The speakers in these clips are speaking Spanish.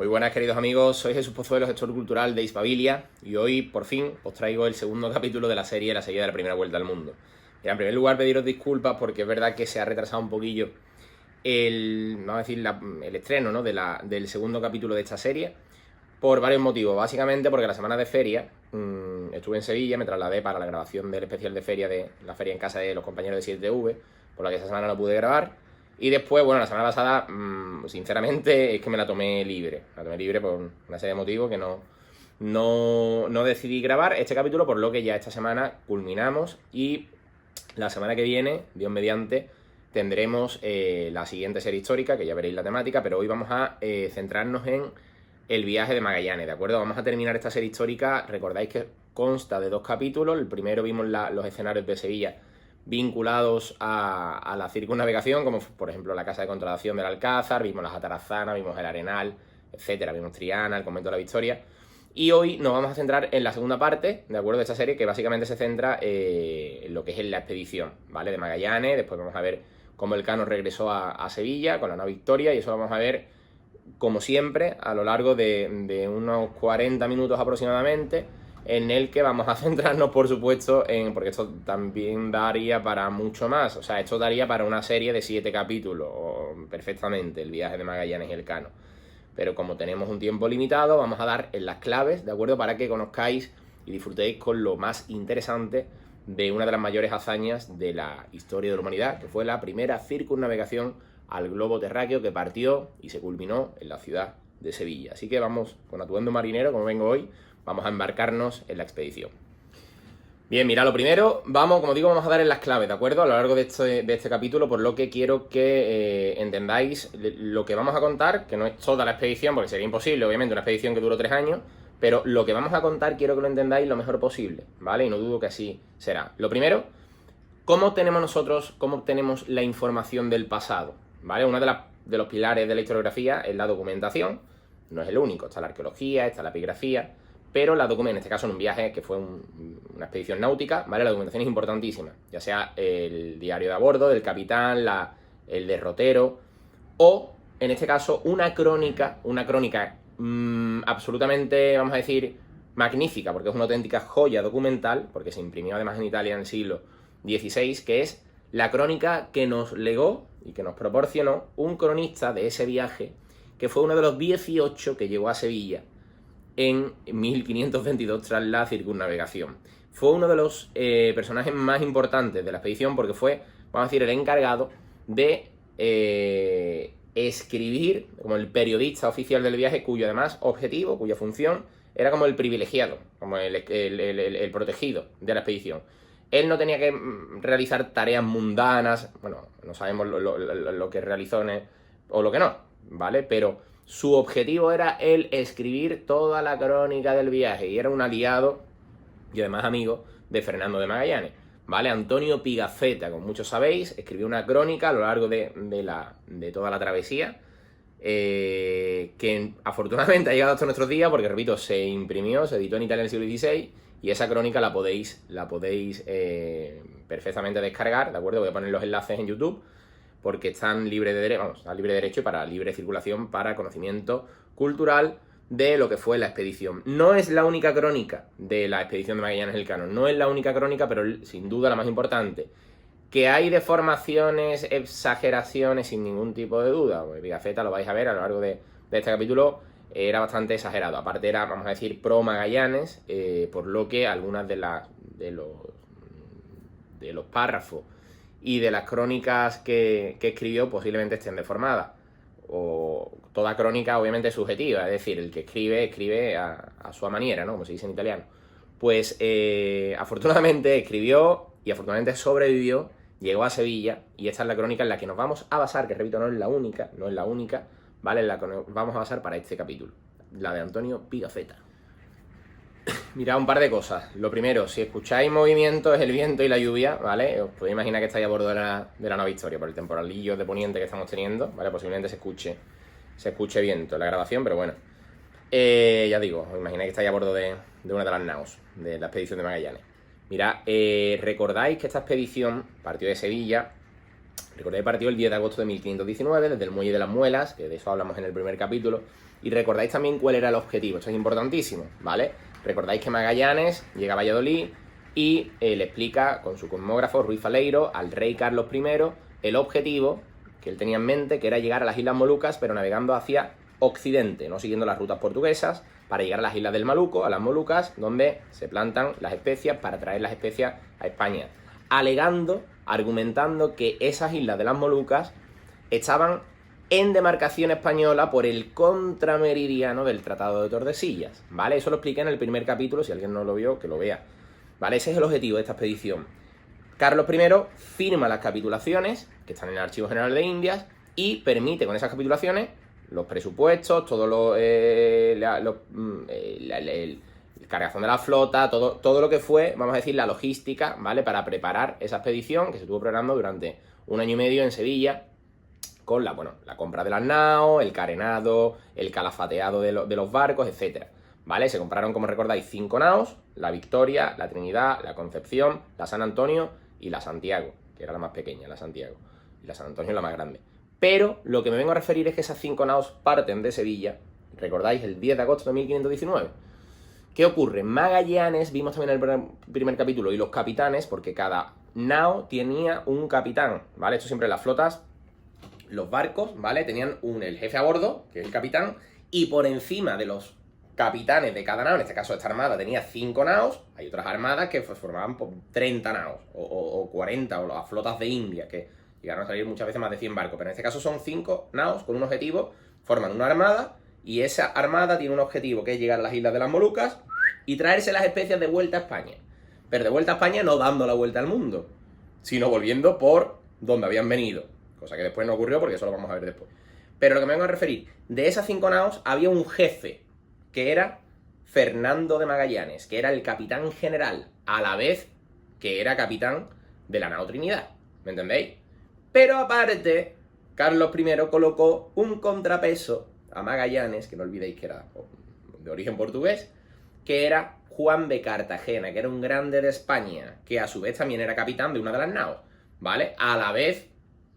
Muy buenas, queridos amigos, soy Jesús Pozuelo, gestor cultural de Hispabilia, y hoy por fin os traigo el segundo capítulo de la serie La Seguida de la Primera Vuelta al Mundo. En primer lugar, pediros disculpas porque es verdad que se ha retrasado un poquillo vamos a decir, el estreno, ¿no?, del segundo capítulo de esta serie, por varios motivos. Básicamente porque la semana de feria estuve en Sevilla, me trasladé para la grabación del especial de feria de la feria en casa de los compañeros de 7V, por la que esa semana no pude grabar. Y después, bueno, la semana pasada, sinceramente, es que me la tomé libre. La tomé libre por una serie de motivos que no decidí grabar este capítulo, por lo que ya esta semana culminamos. Y la semana que viene, Dios mediante, tendremos la siguiente serie histórica, que ya veréis la temática, pero hoy vamos a centrarnos en el viaje de Magallanes, ¿de acuerdo? Vamos a terminar esta serie histórica. Recordáis que consta de 2 capítulos. El primero vimos los escenarios de Sevilla vinculados a la circunnavegación, como por ejemplo la casa de contratación del Alcázar, vimos las Atarazanas, vimos el Arenal, etcétera, vimos Triana, el convento de la Victoria. Y hoy nos vamos a centrar en la segunda parte, ¿de acuerdo?, de esta serie, que básicamente se centra en lo que es la expedición, ¿vale?, de Magallanes. Después vamos a ver cómo Elcano regresó a Sevilla con la nave Victoria, y eso lo vamos a ver, como siempre, a lo largo de unos 40 minutos aproximadamente, en el que vamos a centrarnos, por supuesto, porque esto también daría para mucho más. O sea, esto daría para una serie de 7 capítulos, perfectamente, el viaje de Magallanes y Elcano. Pero como tenemos un tiempo limitado, vamos a dar en las claves, ¿de acuerdo?, para que conozcáis y disfrutéis con lo más interesante de una de las mayores hazañas de la historia de la humanidad, que fue la primera circunnavegación al globo terráqueo, que partió y se culminó en la ciudad de Sevilla. Así que vamos, con atuendo marinero, como vengo hoy, vamos a embarcarnos en la expedición. Bien, mira, lo primero, como digo, vamos a dar en las claves, ¿de acuerdo?, a lo largo de este capítulo, por lo que quiero que entendáis lo que vamos a contar, que no es toda la expedición, porque sería imposible, obviamente, una expedición que duró 3 años, pero lo que vamos a contar quiero que lo entendáis lo mejor posible, ¿vale? Y no dudo que así será. Lo primero, ¿cómo obtenemos la información del pasado? ¿Vale? Uno de los pilares de la historiografía es la documentación. No es el único, está la arqueología, está la epigrafía, pero la documentación, en este caso en un viaje que fue una expedición náutica, ¿vale?, la documentación es importantísima, ya sea el diario de a bordo del capitán, el derrotero, o, en este caso, una crónica absolutamente, vamos a decir, magnífica, porque es una auténtica joya documental, porque se imprimió además en Italia en el siglo XVI, que es la crónica que nos legó y que nos proporcionó un cronista de ese viaje, que fue uno de los 18 que llegó a Sevilla en 1522 tras la circunnavegación. Fue uno de los personajes más importantes de la expedición, porque fue, vamos a decir, el encargado de escribir, como el periodista oficial del viaje, cuyo además objetivo, cuya función era como el privilegiado, como el protegido de la expedición. Él no tenía que realizar tareas mundanas, bueno, no sabemos lo que realizó o lo que no, ¿vale? Pero su objetivo era el escribir toda la crónica del viaje, y era un aliado y además amigo de Fernando de Magallanes, ¿vale? Antonio Pigafetta, como muchos sabéis, escribió una crónica a lo largo de toda la travesía, que afortunadamente ha llegado hasta nuestros días, porque, repito, se imprimió, se editó en Italia en el siglo XVI, y esa crónica la podéis perfectamente descargar, ¿de acuerdo? Voy a poner los enlaces en YouTube, porque están libre de derecho y para libre circulación, para conocimiento cultural de lo que fue la expedición. No es la única crónica de la expedición de Magallanes Elcano, no es la única crónica, pero sin duda la más importante. Que hay deformaciones, exageraciones, sin ningún tipo de duda, porque Pigafetta, lo vais a ver a lo largo de este capítulo, era bastante exagerado. Aparte era, vamos a decir, pro Magallanes, por lo que algunas de los párrafos y de las crónicas que escribió posiblemente estén deformadas. O toda crónica obviamente es subjetiva, es decir, el que escribe a su manera, ¿no?, como se dice en italiano. Pues afortunadamente escribió y afortunadamente sobrevivió, llegó a Sevilla, y esta es la crónica en la que nos vamos a basar, que repito, no es la única, ¿vale?, en la que nos vamos a basar para este capítulo, la de Antonio Pigafetta. Mirad un par de cosas. Lo primero, si escucháis movimientos, es el viento y la lluvia, ¿vale? Os podéis imaginar que estáis a bordo de la nave Victoria por el temporalillo de poniente que estamos teniendo, ¿vale? Posiblemente se escuche viento en la grabación, pero bueno. Ya digo, os imagináis que estáis a bordo de una de las naos de la expedición de Magallanes. Mirad, recordáis que esta expedición partió de Sevilla Recordáis, partió el 10 de agosto de 1519 desde el Muelle de las Muelas, que de eso hablamos en el primer capítulo, y recordáis también cuál era el objetivo. Esto es importantísimo, ¿vale? Recordáis que Magallanes llega a Valladolid y le explica con su cosmógrafo Ruiz Faleiro al rey Carlos I el objetivo que él tenía en mente, que era llegar a las Islas Molucas, pero navegando hacia occidente, no siguiendo las rutas portuguesas, para llegar a las Islas del Maluco, a las Molucas, donde se plantan las especias para traer las especias a España, argumentando que esas islas de las Molucas estaban en demarcación española por el contrameridiano del Tratado de Tordesillas, ¿vale? Eso lo expliqué en el primer capítulo, si alguien no lo vio, que lo vea, ¿vale? Ese es el objetivo de esta expedición. Carlos I firma las capitulaciones, que están en el Archivo General de Indias, y permite con esas capitulaciones los presupuestos, todo el cargazón de la flota, todo lo que fue, vamos a decir, la logística, ¿vale? Para preparar esa expedición que se estuvo preparando durante 1 año y medio en Sevilla, con la compra de las naos, el carenado, el calafateado de los barcos, etc. ¿Vale? Se compraron, como recordáis, 5 naos: la Victoria, la Trinidad, la Concepción, la San Antonio y la Santiago, que era la más pequeña, la Santiago, y la San Antonio la más grande. Pero lo que me vengo a referir es que esas 5 naos parten de Sevilla, recordáis, el 10 de agosto de 1519. ¿Qué ocurre? Magallanes, vimos también en el primer capítulo, y los capitanes, porque cada nao tenía un capitán, ¿vale? Esto siempre en las flotas, los barcos, ¿vale? Tenían el jefe a bordo, que es el capitán, y por encima de los capitanes de cada nao, en este caso esta armada tenía 5 naos, hay otras armadas que formaban 30 naos, o 40, o las flotas de India, que llegaron a salir muchas veces más de 100 barcos, pero en este caso son 5 naos con un objetivo, forman una armada, y esa armada tiene un objetivo, que es llegar a las Islas de las Molucas y traerse las especias de vuelta a España. Pero de vuelta a España no dando la vuelta al mundo, sino volviendo por donde habían venido, cosa que después no ocurrió porque eso lo vamos a ver después. Pero lo que me vengo a referir, de esas 5 naos había un jefe, que era Fernando de Magallanes, que era el capitán general, a la vez que era capitán de la nao Trinidad, ¿me entendéis? Pero aparte, Carlos I colocó un contrapeso a Magallanes, que no olvidéis que era de origen portugués, que era Juan de Cartagena, que era un grande de España, que a su vez también era capitán de una de las naos, ¿vale? A la vez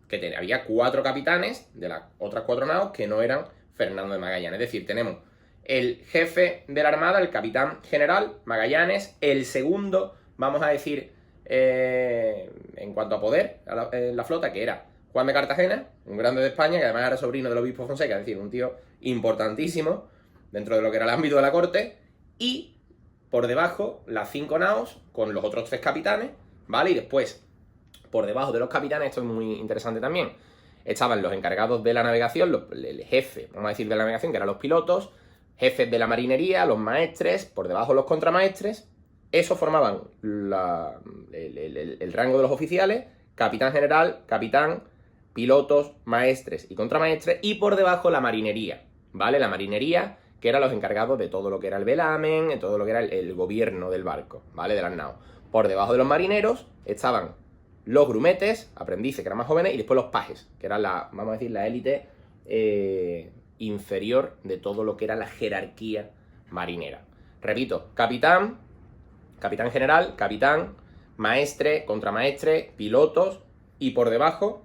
que había 4 capitanes de las otras 4 naos que no eran Fernando de Magallanes. Es decir, tenemos el jefe de la armada, el capitán general, Magallanes, el segundo, vamos a decir, en cuanto a poder, en la flota, que era Juan de Cartagena, un grande de España, que además era sobrino del obispo Fonseca, es decir, un tío importantísimo dentro de lo que era el ámbito de la corte, y por debajo las 5 naos con los otros 3 capitanes, ¿vale? Y después, por debajo de los capitanes, esto es muy interesante también, estaban los encargados de la navegación, el jefe, vamos a decir, de la navegación, que eran los pilotos, jefes de la marinería, los maestres, por debajo los contramaestres. Esos formaban el rango de los oficiales: capitán general, capitán, pilotos, maestres y contramaestres, y por debajo la marinería, ¿vale? La marinería, que eran los encargados de todo lo que era el velamen, de todo lo que era el gobierno del barco, ¿vale? De las naos. Por debajo de los marineros estaban los grumetes, aprendices, que eran más jóvenes, y después los pajes, que eran vamos a decir, la élite inferior de todo lo que era la jerarquía marinera. Repito, capitán general, capitán, maestre, contramaestre, pilotos, y por debajo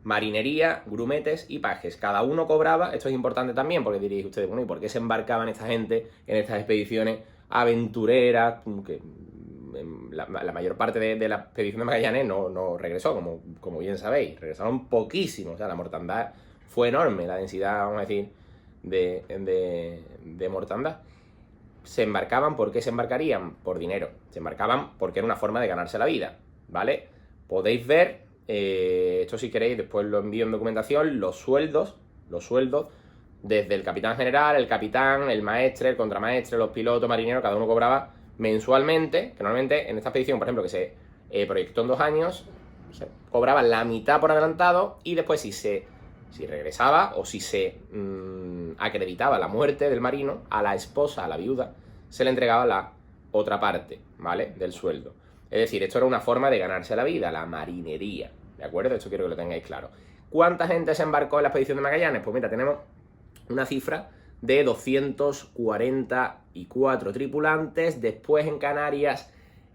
marinería, grumetes y pajes. Cada uno cobraba, esto es importante también, porque diréis ustedes, bueno, ¿y por qué se embarcaban esta gente en estas expediciones aventureras? Que la mayor parte de la expedición de Magallanes no regresó, como bien sabéis. Regresaron poquísimos, o sea, la mortandad fue enorme, la densidad, vamos a decir, de mortandad. Se embarcaban, ¿por qué se embarcarían? Por dinero. Se embarcaban porque era una forma de ganarse la vida, ¿vale? Podéis ver, esto si queréis, después lo envío en documentación, los sueldos, desde el capitán general, el capitán, el maestre, el contramaestre, los pilotos, marineros, cada uno cobraba mensualmente, que normalmente en esta expedición, por ejemplo, que se proyectó en 2 años, se cobraba la mitad por adelantado, y después si regresaba o si se acreditaba la muerte del marino, a la esposa, a la viuda, se le entregaba la otra parte, ¿vale? Del sueldo. Es decir, esto era una forma de ganarse la vida, la marinería, ¿de acuerdo? Esto quiero que lo tengáis claro. ¿Cuánta gente se embarcó en la expedición de Magallanes? Pues mira, tenemos una cifra de 244 tripulantes. Después en Canarias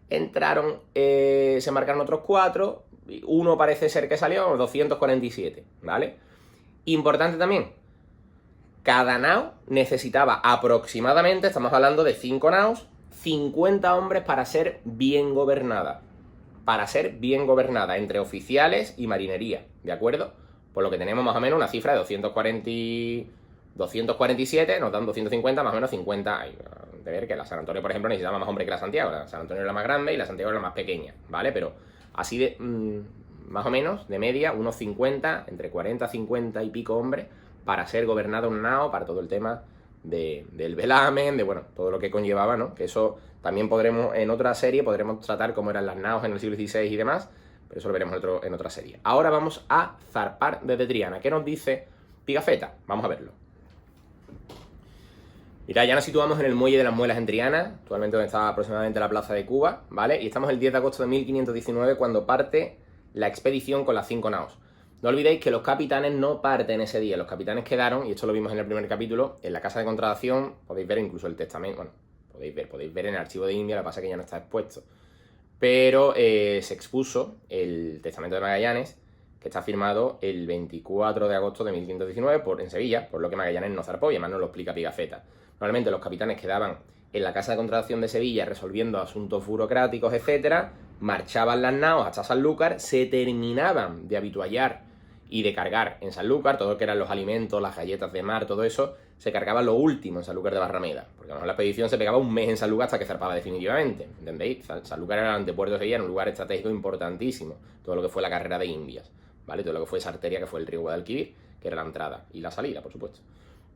entraron, se marcaron otros 4, uno parece ser que salió, 247, ¿vale? Importante también, cada nao necesitaba aproximadamente, estamos hablando de 5 naos, 50 hombres para ser bien gobernada. Para ser bien gobernada entre oficiales y marinería, ¿de acuerdo? Por lo que tenemos más o menos una cifra de 247, nos dan 250, más o menos 50. Hay de ver que la San Antonio, por ejemplo, necesitaba más hombres que la Santiago. La San Antonio era la más grande y la Santiago era la más pequeña, ¿vale? Pero así de, más o menos, de media, unos 50, entre 40, 50 y pico hombres para ser gobernado un nao, para todo el tema del velamen, de bueno, todo lo que conllevaba, ¿no? Que eso también podremos, en otra serie, podremos tratar cómo eran las naos en el siglo XVI y demás, pero eso lo veremos en otra serie. Ahora vamos a zarpar desde Triana. ¿Qué nos dice Pigafetta? Vamos a verlo. Mirad, ya nos situamos en el muelle de las Muelas en Triana, actualmente donde está aproximadamente la plaza de Cuba, ¿vale? Y estamos el 10 de agosto de 1519 cuando parte la expedición con las 5 naos. No olvidéis que los capitanes no parten ese día, los capitanes quedaron, y esto lo vimos en el primer capítulo, en la casa de contratación, podéis ver incluso el testamento, bueno, podéis ver en el archivo de India, lo que pasa es que ya no está expuesto. Pero se expuso el testamento de Magallanes, que está firmado el 24 de agosto de 1519 en Sevilla, por lo que Magallanes no zarpó, y además nos lo explica Pigafetta. Normalmente los capitanes quedaban en la casa de contratación de Sevilla resolviendo asuntos burocráticos, etcétera, marchaban las naos hasta Sanlúcar, se terminaban de habituallar y de cargar en Sanlúcar, todo lo que eran los alimentos, las galletas de mar, todo eso, se cargaba lo último en Sanlúcar de Barrameda, porque a lo mejor la expedición se pegaba un mes en Sanlúcar hasta que zarpaba definitivamente, ¿entendéis? Sanlúcar era el antepuerto de Sevilla, un lugar estratégico importantísimo, todo lo que fue la carrera de Indias, ¿vale? Todo lo que fue esa arteria que fue el río Guadalquivir, que era la entrada y la salida, por supuesto.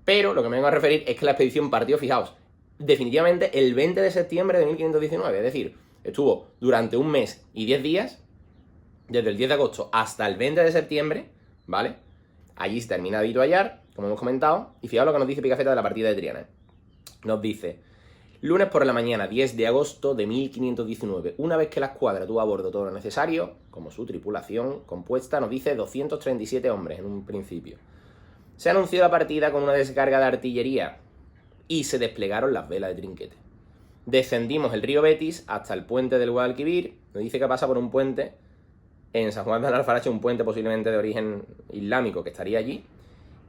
Pero lo que me vengo a referir es que la expedición partió, fijaos, definitivamente el 20 de septiembre de 1519, es decir, estuvo durante un mes y 10 días, desde el 10 de agosto hasta el 20 de septiembre, ¿vale? Allí se termina de habituallar, como hemos comentado, y fijaos lo que nos dice Pigafetta de la partida de Triana. Nos dice, lunes por la mañana, 10 de agosto de 1519, una vez que la escuadra tuvo a bordo todo lo necesario, como su tripulación compuesta, nos dice 237 hombres en un principio. Se anunció la partida con una descarga de artillería y se desplegaron las velas de trinquete. Descendimos el río Betis hasta el puente del Guadalquivir, nos dice que pasa por un puente en San Juan de Alfarache, un puente posiblemente de origen islámico que estaría allí,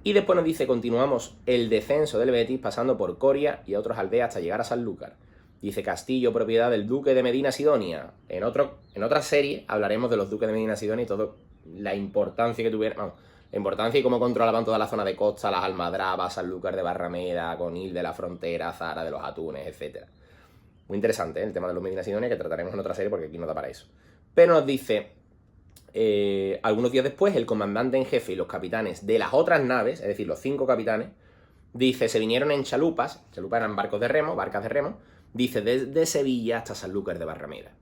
y después nos dice continuamos el descenso del Betis pasando por Coria y otras aldeas hasta llegar a Sanlúcar. Dice castillo propiedad del duque de Medina Sidonia. En otra serie hablaremos de los duques de Medina Sidonia y toda la importancia que tuvieron, vamos, la importancia y cómo controlaban toda la zona de costa, las Almadrabas, Sanlúcar de Barrameda, Conil de la Frontera, Zara de los Atunes, etc. Muy interesante, ¿eh? El tema de los Medina Sidonia, que trataremos en otra serie porque aquí no da para eso. Pero nos dice, algunos días después, el comandante en jefe y los capitanes de las otras naves, es decir, los 5 capitanes, dice, se vinieron en chalupas eran barcas de remo, dice, desde Sevilla hasta Sanlúcar de Barrameda.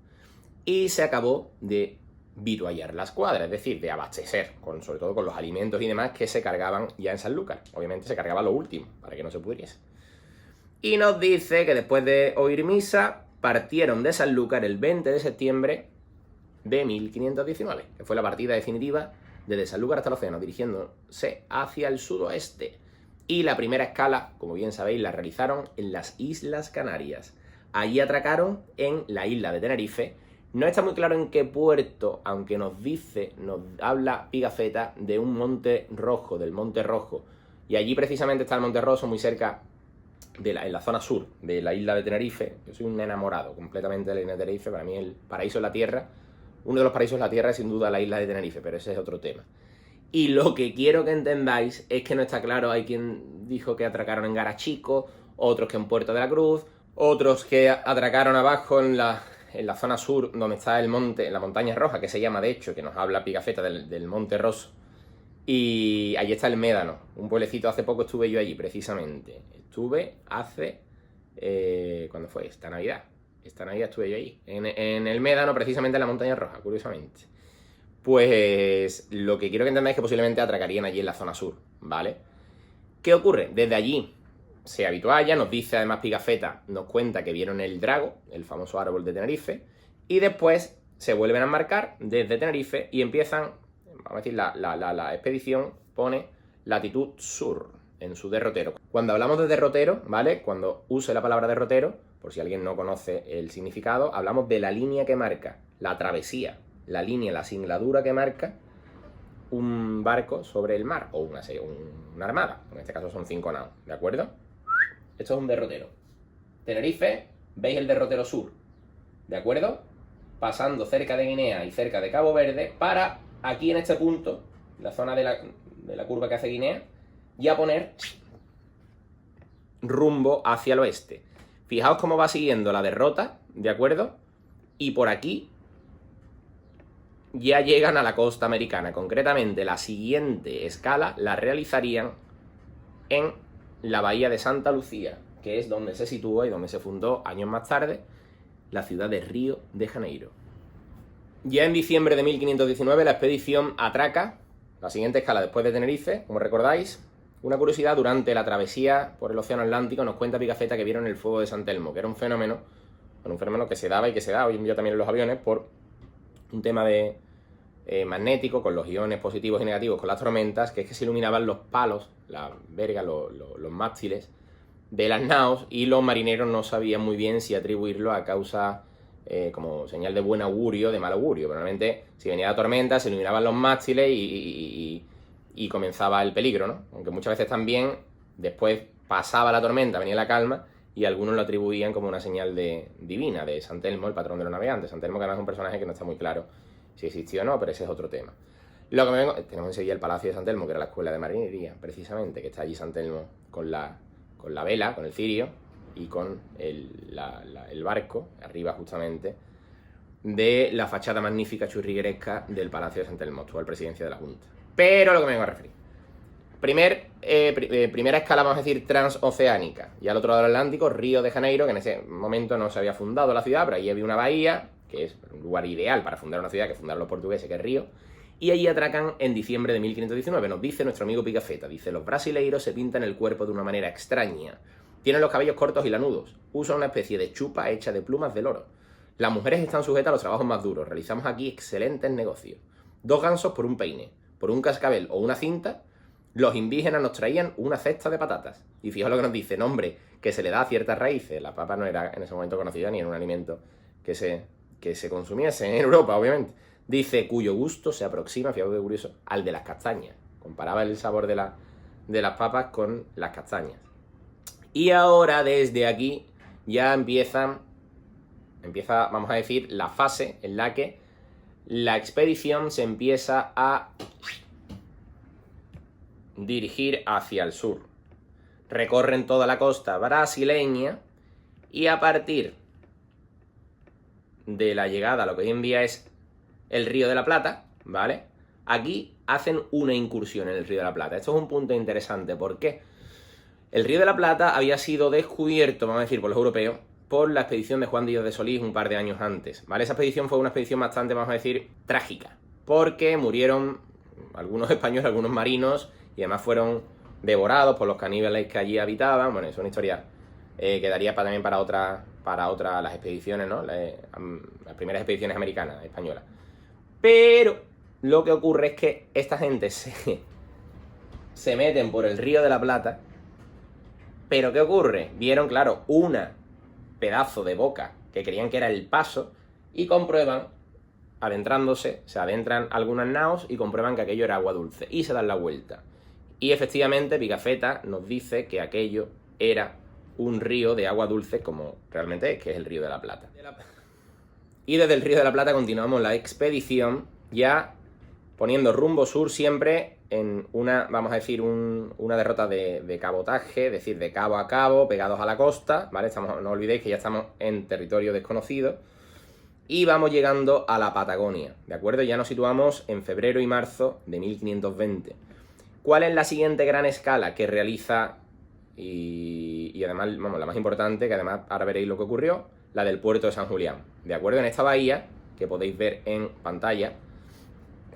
Y se acabó de vituallar la escuadra, es decir, de abastecer, sobre todo con los alimentos y demás que se cargaban ya en Sanlúcar. Obviamente se cargaba lo último, para que no se pudriese. Y nos dice que después de oír misa, partieron de Sanlúcar el 20 de septiembre de 1519, que fue la partida definitiva desde Sanlúcar hasta el océano, dirigiéndose hacia el sudoeste. Y la primera escala, como bien sabéis, la realizaron en las Islas Canarias. Allí atracaron en la isla de Tenerife. No está muy claro en qué puerto, aunque nos habla Pigafetta de un monte rojo, del Monte Rojo. Y allí precisamente está el Monte Rojo, muy cerca, en la zona sur de la isla de Tenerife. Yo soy un enamorado completamente de la isla de Tenerife, para mí el paraíso en la tierra. Uno de los paraísos de la tierra es sin duda la isla de Tenerife, pero ese es otro tema. Y lo que quiero que entendáis es que no está claro, hay quien dijo que atracaron en Garachico, otros que en Puerto de la Cruz, otros que atracaron abajo en la zona sur, donde está el monte, la montaña roja, que se llama de hecho, que nos habla Pigafetta del Monte Rosso. Y allí está el Médano, un pueblecito, hace poco estuve yo allí, precisamente. Estuve hace... ¿cuándo fue? Esta Navidad estuve yo allí, en el Médano, precisamente en la montaña roja, curiosamente. Pues lo que quiero que entendáis es que posiblemente atracarían allí en la zona sur, ¿vale? ¿Qué ocurre? Desde allí se habitualla, nos dice además Pigafetta, nos cuenta que vieron el Drago, el famoso árbol de Tenerife, y después se vuelven a embarcar desde Tenerife y empiezan, vamos a decir, la expedición pone latitud sur en su derrotero. Cuando hablamos de derrotero, ¿vale? Cuando use la palabra derrotero, por si alguien no conoce el significado, hablamos de la línea que marca la travesía, la línea, la singladura que marca un barco sobre el mar, o una armada. En este caso son 5 naos, ¿de acuerdo? Esto es un derrotero. Tenerife, veis el derrotero sur, ¿de acuerdo? Pasando cerca de Guinea y cerca de Cabo Verde, para aquí en este punto, la zona de la curva que hace Guinea, ya poner rumbo hacia el oeste. Fijaos cómo va siguiendo la derrota, ¿de acuerdo? Y por aquí ya llegan a la costa americana. Concretamente, la siguiente escala la realizarían en la bahía de Santa Lucía, que es donde se sitúa y donde se fundó años más tarde la ciudad de Río de Janeiro. Ya en diciembre de 1519 la expedición atraca la siguiente escala después de Tenerife, como recordáis. Una curiosidad, durante la travesía por el Océano Atlántico nos cuenta Pigafetta que vieron el fuego de San Telmo, que era un fenómeno que se daba y que se da hoy en día también en los aviones por un tema de magnético, con los iones positivos y negativos, con las tormentas, que es que se iluminaban los palos, la verga, los mástiles de las naos, y los marineros no sabían muy bien si atribuirlo a causa como señal de buen augurio o de mal augurio. Probablemente si venía la tormenta se iluminaban los mástiles y comenzaba el peligro, ¿no? Aunque muchas veces también después pasaba la tormenta, venía la calma, y algunos lo atribuían como una señal divina de San Telmo, el patrón de los navegantes. San Telmo, que además es un personaje que no está muy claro si existió o no, pero ese es otro tema. Tenemos en Sevilla el Palacio de San Telmo, que era la escuela de marinería, precisamente, que está allí San Telmo con la vela, con el cirio, y con el barco, arriba justamente, de la fachada magnífica churrigueresca del Palacio de San Telmo, actual presidencia de la Junta. Pero a lo que me vengo a referir. Primera escala, vamos a decir, transoceánica. Y al otro lado del Atlántico, Río de Janeiro, que en ese momento no se había fundado la ciudad, pero ahí había una bahía, que es un lugar ideal para fundar una ciudad que fundaron los portugueses, que es Río. Y allí atracan en diciembre de 1519. Nos dice nuestro amigo Pigafetta, dice: los brasileiros se pintan el cuerpo de una manera extraña. Tienen los cabellos cortos y lanudos. Usan una especie de chupa hecha de plumas de loro. Las mujeres están sujetas a los trabajos más duros. Realizamos aquí excelentes negocios. 2 gansos por un peine. Por un cascabel o una cinta, los indígenas nos traían una cesta de patatas. Y fijaos lo que nos dice: nombre que se le da a ciertas raíces. La papa no era en ese momento conocida ni era un alimento que se consumiese en Europa, obviamente. Dice, cuyo gusto se aproxima, fijaos qué curioso, al de las castañas. Comparaba el sabor de las papas con las castañas. Y ahora, desde aquí, ya empieza, vamos a decir, la fase en la que la expedición se empieza a dirigir hacia el sur. Recorren toda la costa brasileña y a partir de la llegada a lo que hoy en día es el Río de la Plata, ¿vale? Aquí hacen una incursión en el Río de la Plata. Esto es un punto interesante. ¿Por qué? El Río de la Plata había sido descubierto, vamos a decir, por los europeos, por la expedición de Juan Díaz de Solís un par de años antes, ¿vale? Esa expedición fue una expedición bastante, vamos a decir, trágica, porque murieron algunos españoles, algunos marinos, y además fueron devorados por los caníbales que allí habitaban. Bueno, es una historia que daría también para otra las expediciones, ¿no? Las primeras expediciones americanas, españolas. Pero lo que ocurre es que esta gente se meten por el Río de la Plata. Pero ¿qué ocurre? Vieron, claro, una pedazo de boca que creían que era el paso y comprueban, adentrándose, se adentran algunas naos y comprueban que aquello era agua dulce y se dan la vuelta. Y efectivamente Pigafetta nos dice que aquello era un río de agua dulce como realmente es, que es el Río de la Plata. Y desde el Río de la Plata continuamos la expedición, ya poniendo rumbo sur siempre en una, vamos a decir, una derrota de cabotaje, es decir, de cabo a cabo, pegados a la costa, ¿vale? No olvidéis que ya estamos en territorio desconocido. Y vamos llegando a la Patagonia, ¿de acuerdo? Ya nos situamos en febrero y marzo de 1520. ¿Cuál es la siguiente gran escala que realiza? Y además, vamos, la más importante, que además ahora veréis lo que ocurrió, la del puerto de San Julián, ¿de acuerdo? En esta bahía, que podéis ver en pantalla,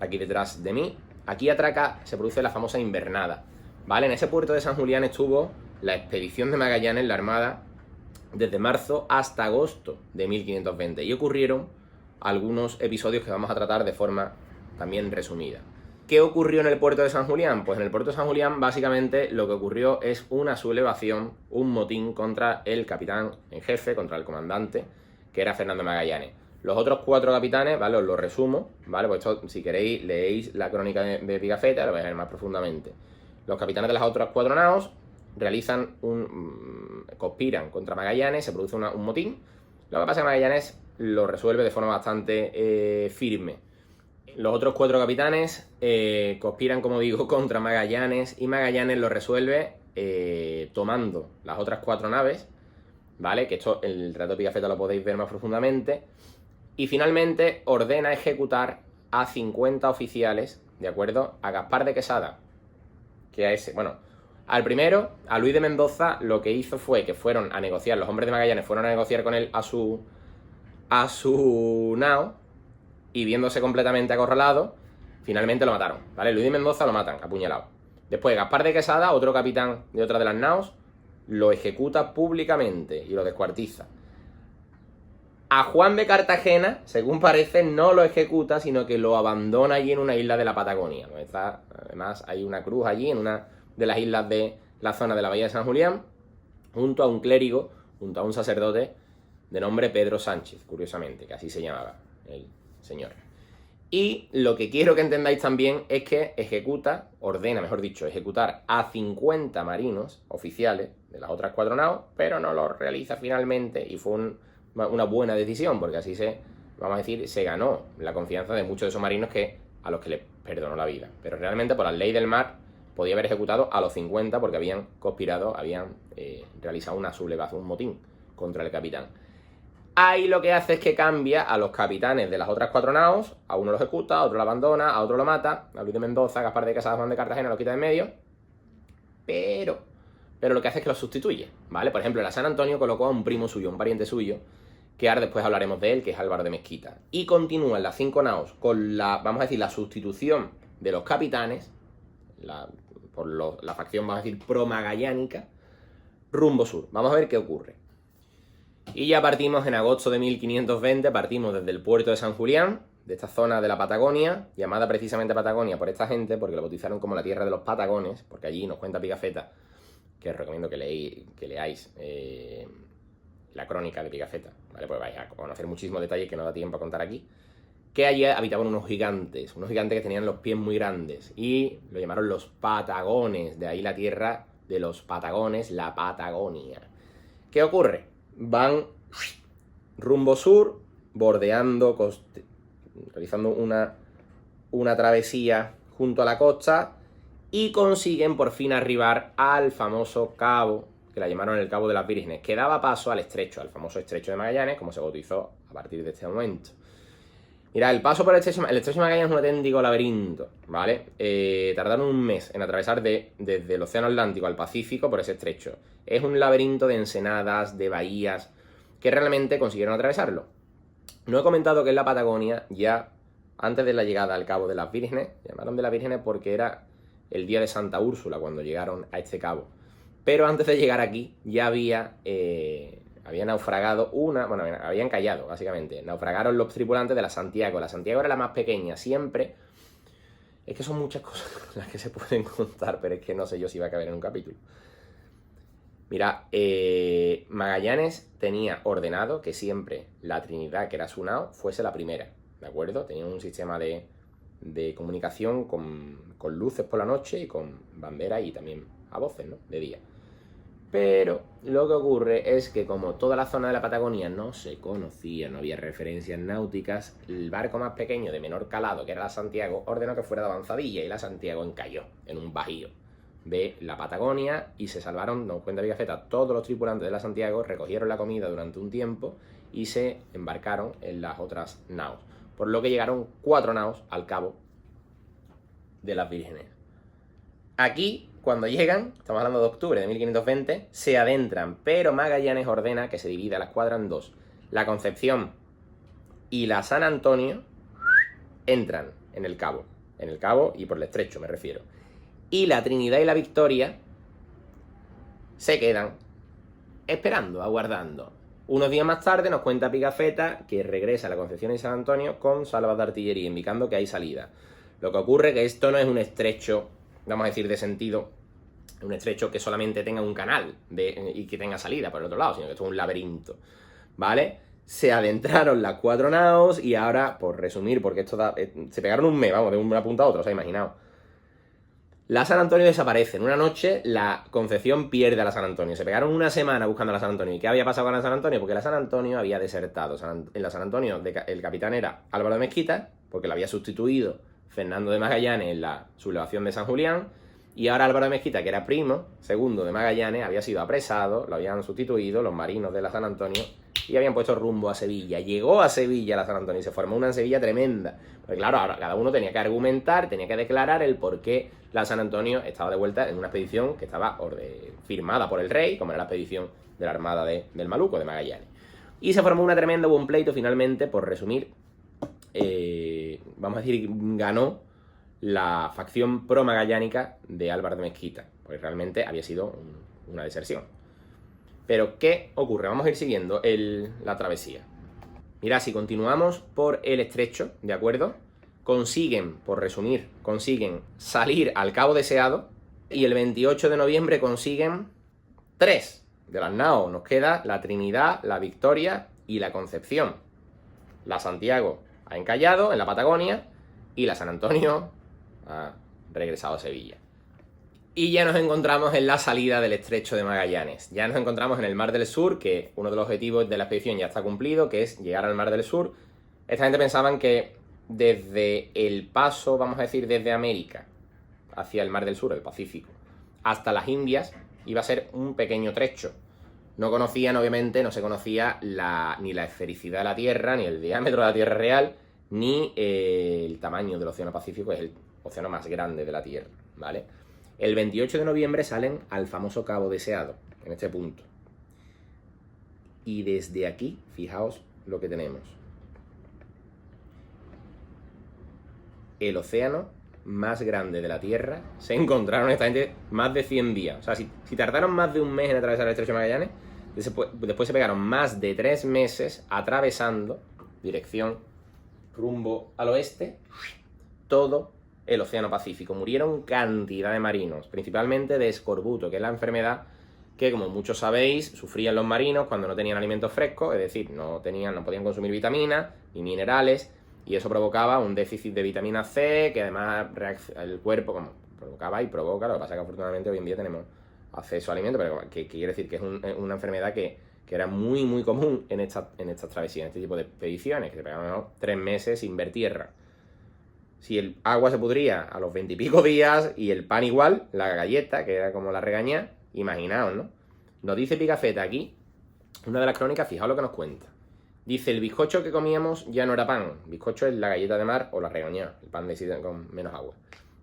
aquí detrás de mí, aquí atraca, se produce la famosa invernada, ¿vale? En ese puerto de San Julián estuvo la expedición de Magallanes, la Armada, desde marzo hasta agosto de 1520, y ocurrieron algunos episodios que vamos a tratar de forma también resumida. ¿Qué ocurrió en el puerto de San Julián? Pues en el puerto de San Julián básicamente lo que ocurrió es una sublevación, un motín contra el capitán en jefe, contra el comandante, que era Fernando Magallanes. Los otros 4 capitanes, ¿vale? Os lo resumo, ¿vale? Pues esto, si queréis, leéis la crónica de Pigafetta, lo vais a ver más profundamente. Los capitanes de las otras 4 naos realizan conspiran contra Magallanes, se produce un motín. Lo que pasa es que Magallanes lo resuelve de forma bastante firme. Los otros 4 capitanes conspiran, como digo, contra Magallanes, y Magallanes lo resuelve tomando las otras 4 naves, ¿vale? Que esto, el relato de Pigafetta lo podéis ver más profundamente. Y finalmente ordena ejecutar a 50 oficiales, ¿de acuerdo? A Gaspar de Quesada, que a ese, bueno, al primero, a Luis de Mendoza, lo que hizo fue que fueron a negociar, los hombres de Magallanes fueron a negociar con él a su nao, y viéndose completamente acorralado, finalmente lo mataron, ¿vale? Luis de Mendoza lo matan, apuñalado. Después Gaspar de Quesada, otro capitán de otra de las naos, lo ejecuta públicamente y lo descuartiza. A Juan de Cartagena, según parece, no lo ejecuta, sino que lo abandona allí en una isla de la Patagonia. Además, hay una cruz allí, en una de las islas de la zona de la Bahía de San Julián, junto a un clérigo, junto a un sacerdote de nombre Pedro Sánchez, curiosamente, que así se llamaba el señor. Y lo que quiero que entendáis también es que ordena, mejor dicho, ejecutar a 50 marinos oficiales de las otras 4 naos, pero no lo realiza finalmente, y fue una buena decisión, porque así vamos a decir, se ganó la confianza de muchos de esos marinos a los que le perdonó la vida. Pero realmente, por la ley del mar, podía haber ejecutado a los 50 porque habían conspirado, habían realizado una sublevación, un motín contra el capitán. Ahí lo que hace es que cambia a los capitanes de las otras 4 naos, a uno lo ejecuta, a otro lo abandona, a otro lo mata, a Luis de Mendoza, a Gaspar de Quesada, Juan de Cartagena lo quita de en medio, pero lo que hace es que los sustituye, ¿vale? Por ejemplo, en la San Antonio colocó a un primo suyo, un pariente suyo, que ahora después hablaremos de él, que es Álvaro de Mezquita. Y continúan las 5 naos con vamos a decir, la sustitución de los capitanes, por la facción, vamos a decir, pro-magallánica, rumbo sur. Vamos a ver qué ocurre. Y ya partimos en agosto de 1520, partimos desde el puerto de San Julián, de esta zona de la Patagonia, llamada precisamente Patagonia por esta gente, porque lo bautizaron como la tierra de los Patagones, porque allí nos cuenta Pigafetta, que os recomiendo que leáis la crónica de Pigafetta, ¿vale? Pues vais a conocer muchísimos detalles que no da tiempo a contar aquí. Que allí habitaban unos gigantes que tenían los pies muy grandes, y lo llamaron los Patagones, de ahí la tierra de los Patagones, la Patagonia. ¿Qué ocurre? Van rumbo sur, bordeando, realizando una travesía junto a la costa, y consiguen por fin arribar al famoso cabo, que la llamaron el Cabo de las Vírgenes, que daba paso al estrecho, al famoso estrecho de Magallanes, como se bautizó a partir de este momento. Mira, el paso por el estrecho de Magallanes es un auténtico laberinto, ¿vale? Tardaron un mes en atravesar desde el Océano Atlántico al Pacífico por ese estrecho. Es un laberinto de ensenadas, de bahías, que realmente consiguieron atravesarlo. No he comentado que en la Patagonia, ya antes de la llegada al Cabo de las Vírgenes, llamaron de las Vírgenes porque era el día de Santa Úrsula cuando llegaron a este cabo. Pero antes de llegar aquí ya había naufragado habían callado, básicamente. Naufragaron los tripulantes de la Santiago. La Santiago era la más pequeña, siempre. Es que son muchas cosas las que se pueden contar, pero es que no sé yo si va a caber en un capítulo. Mira, Magallanes tenía ordenado que siempre la Trinidad, que era su nao, fuese la primera, ¿de acuerdo? Tenía un sistema de comunicación con luces por la noche y con banderas y también a voces, ¿no? De día. Pero lo que ocurre es que como toda la zona de la Patagonia no se conocía, no había referencias náuticas, el barco más pequeño de menor calado, que era la Santiago, ordenó que fuera de avanzadilla, y la Santiago encalló en un bajío de la Patagonia y se salvaron, nos cuenta Pigafetta, todos los tripulantes de la Santiago, recogieron la comida durante un tiempo y se embarcaron en las otras naos. Por lo que llegaron 4 naos al Cabo de las Vírgenes. Aquí, cuando llegan, estamos hablando de octubre de 1520, se adentran, pero Magallanes ordena que se divida la escuadra en 2. La Concepción y la San Antonio entran en el Cabo y por el estrecho me refiero. Y la Trinidad y la Victoria se quedan esperando, aguardando. Unos días más tarde nos cuenta Pigafetta que regresa a la Concepción y San Antonio con salvas de artillería, indicando que hay salida. Lo que ocurre es que esto no es un estrecho, vamos a decir, de sentido, un estrecho que solamente tenga un canal y que tenga salida por el otro lado, sino que esto es un laberinto, ¿vale? Se adentraron las 4 naos y ahora, por resumir, porque esto se pegaron un mes, vamos, de una punta a otra, os habéis imaginado. La San Antonio desaparece. En una noche, la Concepción pierde a la San Antonio. Se pegaron una semana buscando a la San Antonio. ¿Y qué había pasado con la San Antonio? Porque la San Antonio había desertado. En la San Antonio, el capitán era Álvaro de Mezquita, porque la había sustituido Fernando de Magallanes en la sublevación de San Julián. Y ahora Álvaro de Mezquita, que era primo segundo de Magallanes, había sido apresado, lo habían sustituido los marinos de la San Antonio y habían puesto rumbo a Sevilla. Llegó a Sevilla la San Antonio y se formó una Sevilla tremenda. Porque claro, ahora cada uno tenía que argumentar, tenía que declarar el por qué la San Antonio estaba de vuelta en una expedición que estaba firmada por el rey, como era la expedición de la Armada del Maluco, de Magallanes. Y se formó una tremenda, hubo un pleito finalmente, por resumir, vamos a decir, ganó la facción pro-magallánica de Álvaro de Mezquita, porque realmente había sido una deserción. Pero, ¿qué ocurre? Vamos a ir siguiendo la travesía. Mirad, si continuamos por el estrecho, ¿de acuerdo? Consiguen, por resumir, salir al Cabo Deseado y el 28 de noviembre consiguen 3 de las naos. Nos queda la Trinidad, la Victoria y la Concepción. La Santiago ha encallado en la Patagonia y la San Antonio ha regresado a Sevilla. Y ya nos encontramos en la salida del estrecho de Magallanes. Ya nos encontramos en el Mar del Sur, que uno de los objetivos de la expedición ya está cumplido, que es llegar al Mar del Sur. Esta gente pensaban que desde el paso, vamos a decir, desde América hacia el Mar del Sur, el Pacífico, hasta las Indias, iba a ser un pequeño trecho. No conocían, obviamente, no se conocía ni la esfericidad de la Tierra, ni el diámetro de la Tierra real, ni el tamaño del Océano Pacífico, que es el océano más grande de la Tierra, ¿vale? El 28 de noviembre salen al famoso Cabo Deseado, en este punto. Y desde aquí, fijaos lo que tenemos. El océano más grande de la Tierra. Se encontraron esta gente más de 100 días. O sea, si tardaron más de un mes en atravesar el estrecho de Magallanes, después se pegaron más de 3 meses atravesando, dirección, rumbo al oeste, todo el Océano Pacífico. Murieron cantidad de marinos, principalmente de escorbuto, que es la enfermedad que, como muchos sabéis, sufrían los marinos cuando no tenían alimentos frescos, es decir, no podían consumir vitaminas ni minerales, y eso provocaba un déficit de vitamina C, que además el cuerpo como provocaba y provoca. Lo que pasa es que afortunadamente hoy en día tenemos acceso a alimentos, pero que quiere decir que es una enfermedad que era muy muy común en estas travesías, en este tipo de expediciones, que se pegaban 3 meses sin ver tierra. Si el agua se pudría a los 20 y pico días y el pan igual, la galleta, que era como la regaña, imaginaos, ¿no? Nos dice Pigafetta aquí, una de las crónicas, fijaos lo que nos cuenta. Dice, el bizcocho que comíamos ya no era pan. Bizcocho es la galleta de mar o la regañá, el pan de con menos agua.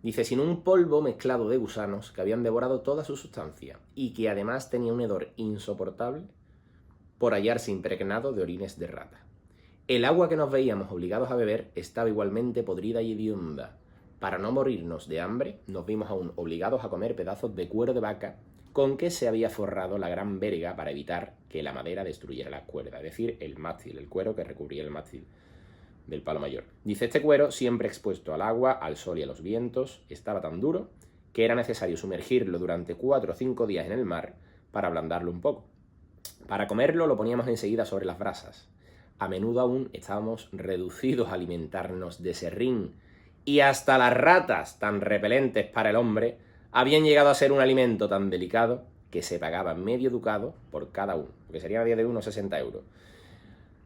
Dice, sino un polvo mezclado de gusanos que habían devorado toda su sustancia y que además tenía un hedor insoportable por hallarse impregnado de orines de rata. El agua que nos veíamos obligados a beber estaba igualmente podrida y hedionda. Para no morirnos de hambre, nos vimos aún obligados a comer pedazos de cuero de vaca con que se había forrado la gran verga para evitar que la madera destruyera la cuerda, es decir, el mástil, el cuero que recubría el mástil del palo mayor. Dice, este cuero, siempre expuesto al agua, al sol y a los vientos, estaba tan duro que era necesario sumergirlo durante 4 o 5 días en el mar para ablandarlo un poco. Para comerlo lo poníamos enseguida sobre las brasas. A menudo aún estábamos reducidos a alimentarnos de serrín, y hasta las ratas, tan repelentes para el hombre, habían llegado a ser un alimento tan delicado que se pagaba medio ducado por cada uno, porque sería a día de unos 60 euros.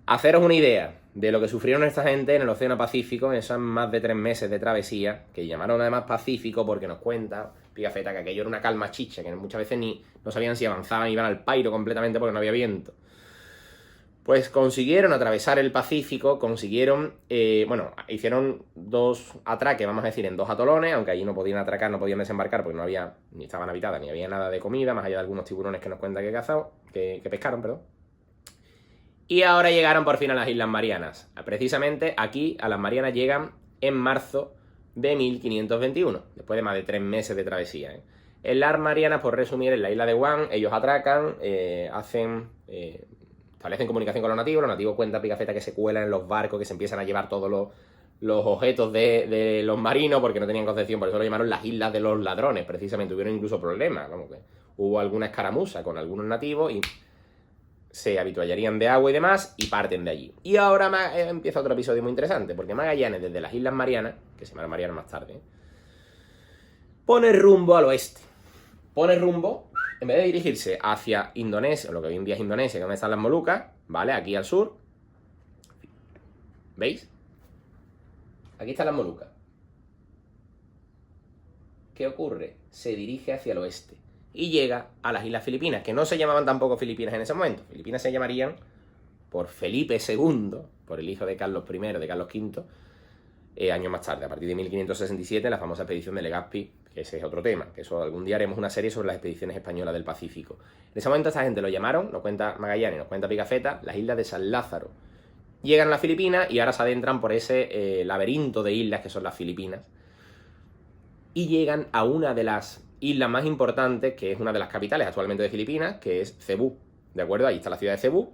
Haceros una idea de lo que sufrieron esta gente en el Océano Pacífico en esos más de 3 meses de travesía, que llamaron además Pacífico porque nos cuenta Pigafetta que aquello era una calma chicha, que muchas veces no sabían si avanzaban, iban al pairo completamente porque no había viento. Pues consiguieron atravesar el Pacífico, hicieron 2 atraques, vamos a decir, en 2 atolones, aunque allí no podían atracar, no podían desembarcar porque no había, ni estaban habitadas, ni había nada de comida, más allá de algunos tiburones que nos cuenta que pescaron, perdón. Y ahora llegaron por fin a las Islas Marianas. Precisamente aquí a las Marianas llegan en marzo de 1521, después de más de 3 meses de travesía. En las Marianas, por resumir, en la isla de Guam, ellos atracan, establecen comunicación con los nativos cuentan Pigafetta que se cuelan en los barcos, que se empiezan a llevar todos los objetos de los marinos porque no tenían concepción, por eso lo llamaron las Islas de los Ladrones, precisamente. Tuvieron incluso problemas, como que hubo alguna escaramuza con algunos nativos y se habituallarían de agua y demás y parten de allí. Y ahora empieza otro episodio muy interesante, porque Magallanes, desde las Islas Marianas, que se llaman Marianas más tarde, pone rumbo al oeste. Pone rumbo, en vez de dirigirse hacia Indonesia, o lo que hoy en día es Indonesia, donde están las Molucas, ¿vale? Aquí al sur. ¿Veis? Aquí están las Molucas. ¿Qué ocurre? Se dirige hacia el oeste y llega a las Islas Filipinas, que no se llamaban tampoco Filipinas en ese momento. Filipinas se llamarían por Felipe II, por el hijo de Carlos I, de Carlos V, años más tarde, a partir de 1567, la famosa expedición de Legazpi, que ese es otro tema, que eso algún día haremos una serie sobre las expediciones españolas del Pacífico. En ese momento esta gente lo llamaron, nos cuenta Magallanes, nos cuenta Pigafetta, las Islas de San Lázaro. Llegan a las Filipinas y ahora se adentran por ese laberinto de islas que son las Filipinas. Y llegan a una de las islas más importantes, que es una de las capitales actualmente de Filipinas, que es Cebú. ¿De acuerdo? Ahí está la ciudad de Cebú.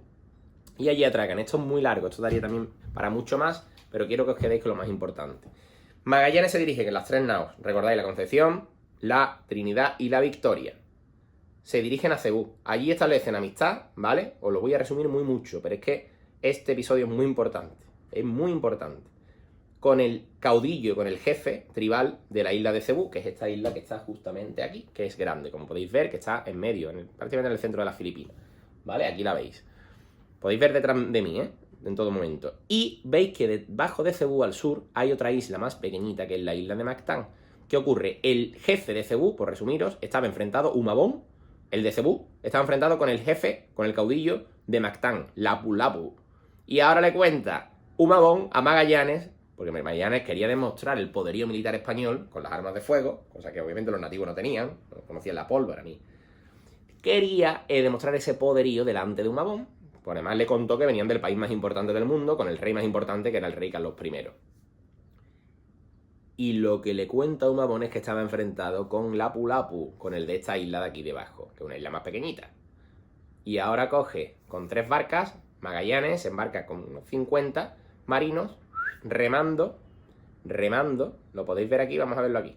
Y allí atracan. Esto es muy largo, esto daría también para mucho más, pero quiero que os quedéis con lo más importante. Magallanes se dirige en las tres naos, recordáis, la Concepción, la Trinidad y la Victoria. Se dirigen a Cebú. Allí establecen amistad, ¿vale? Os lo voy a resumir muy mucho, pero es que este episodio es muy importante. Es muy importante. Con el caudillo, con el jefe tribal de la isla de Cebú, que es esta isla que está justamente aquí, que es grande, como podéis ver, que está en medio, prácticamente en el centro de las Filipinas. ¿Vale? Aquí la veis. Podéis ver detrás de mí, en todo momento. Y veis que debajo de Cebú, al sur, hay otra isla más pequeñita, que es la isla de Mactán. ¿Qué ocurre? El jefe de Cebú, por resumiros, estaba enfrentado, Humabón, el de Cebú, estaba enfrentado con el jefe, con el caudillo de Mactán, Lapu Lapu. Y ahora le cuenta Humabón a Magallanes, porque Magallanes quería demostrar el poderío militar español con las armas de fuego, cosa que obviamente los nativos no tenían, no conocían la pólvora ni. Quería demostrar ese poderío delante de Humabón. Pues además le contó que venían del país más importante del mundo, con el rey más importante, que era el rey Carlos I. Y lo que le cuenta a Humabón es que estaba enfrentado con Lapu Lapu, con el de esta isla de aquí debajo, que es una isla más pequeñita. Y ahora coge con 3 barcas, Magallanes se embarca con unos 50 marinos, remando, lo podéis ver aquí, vamos a verlo aquí,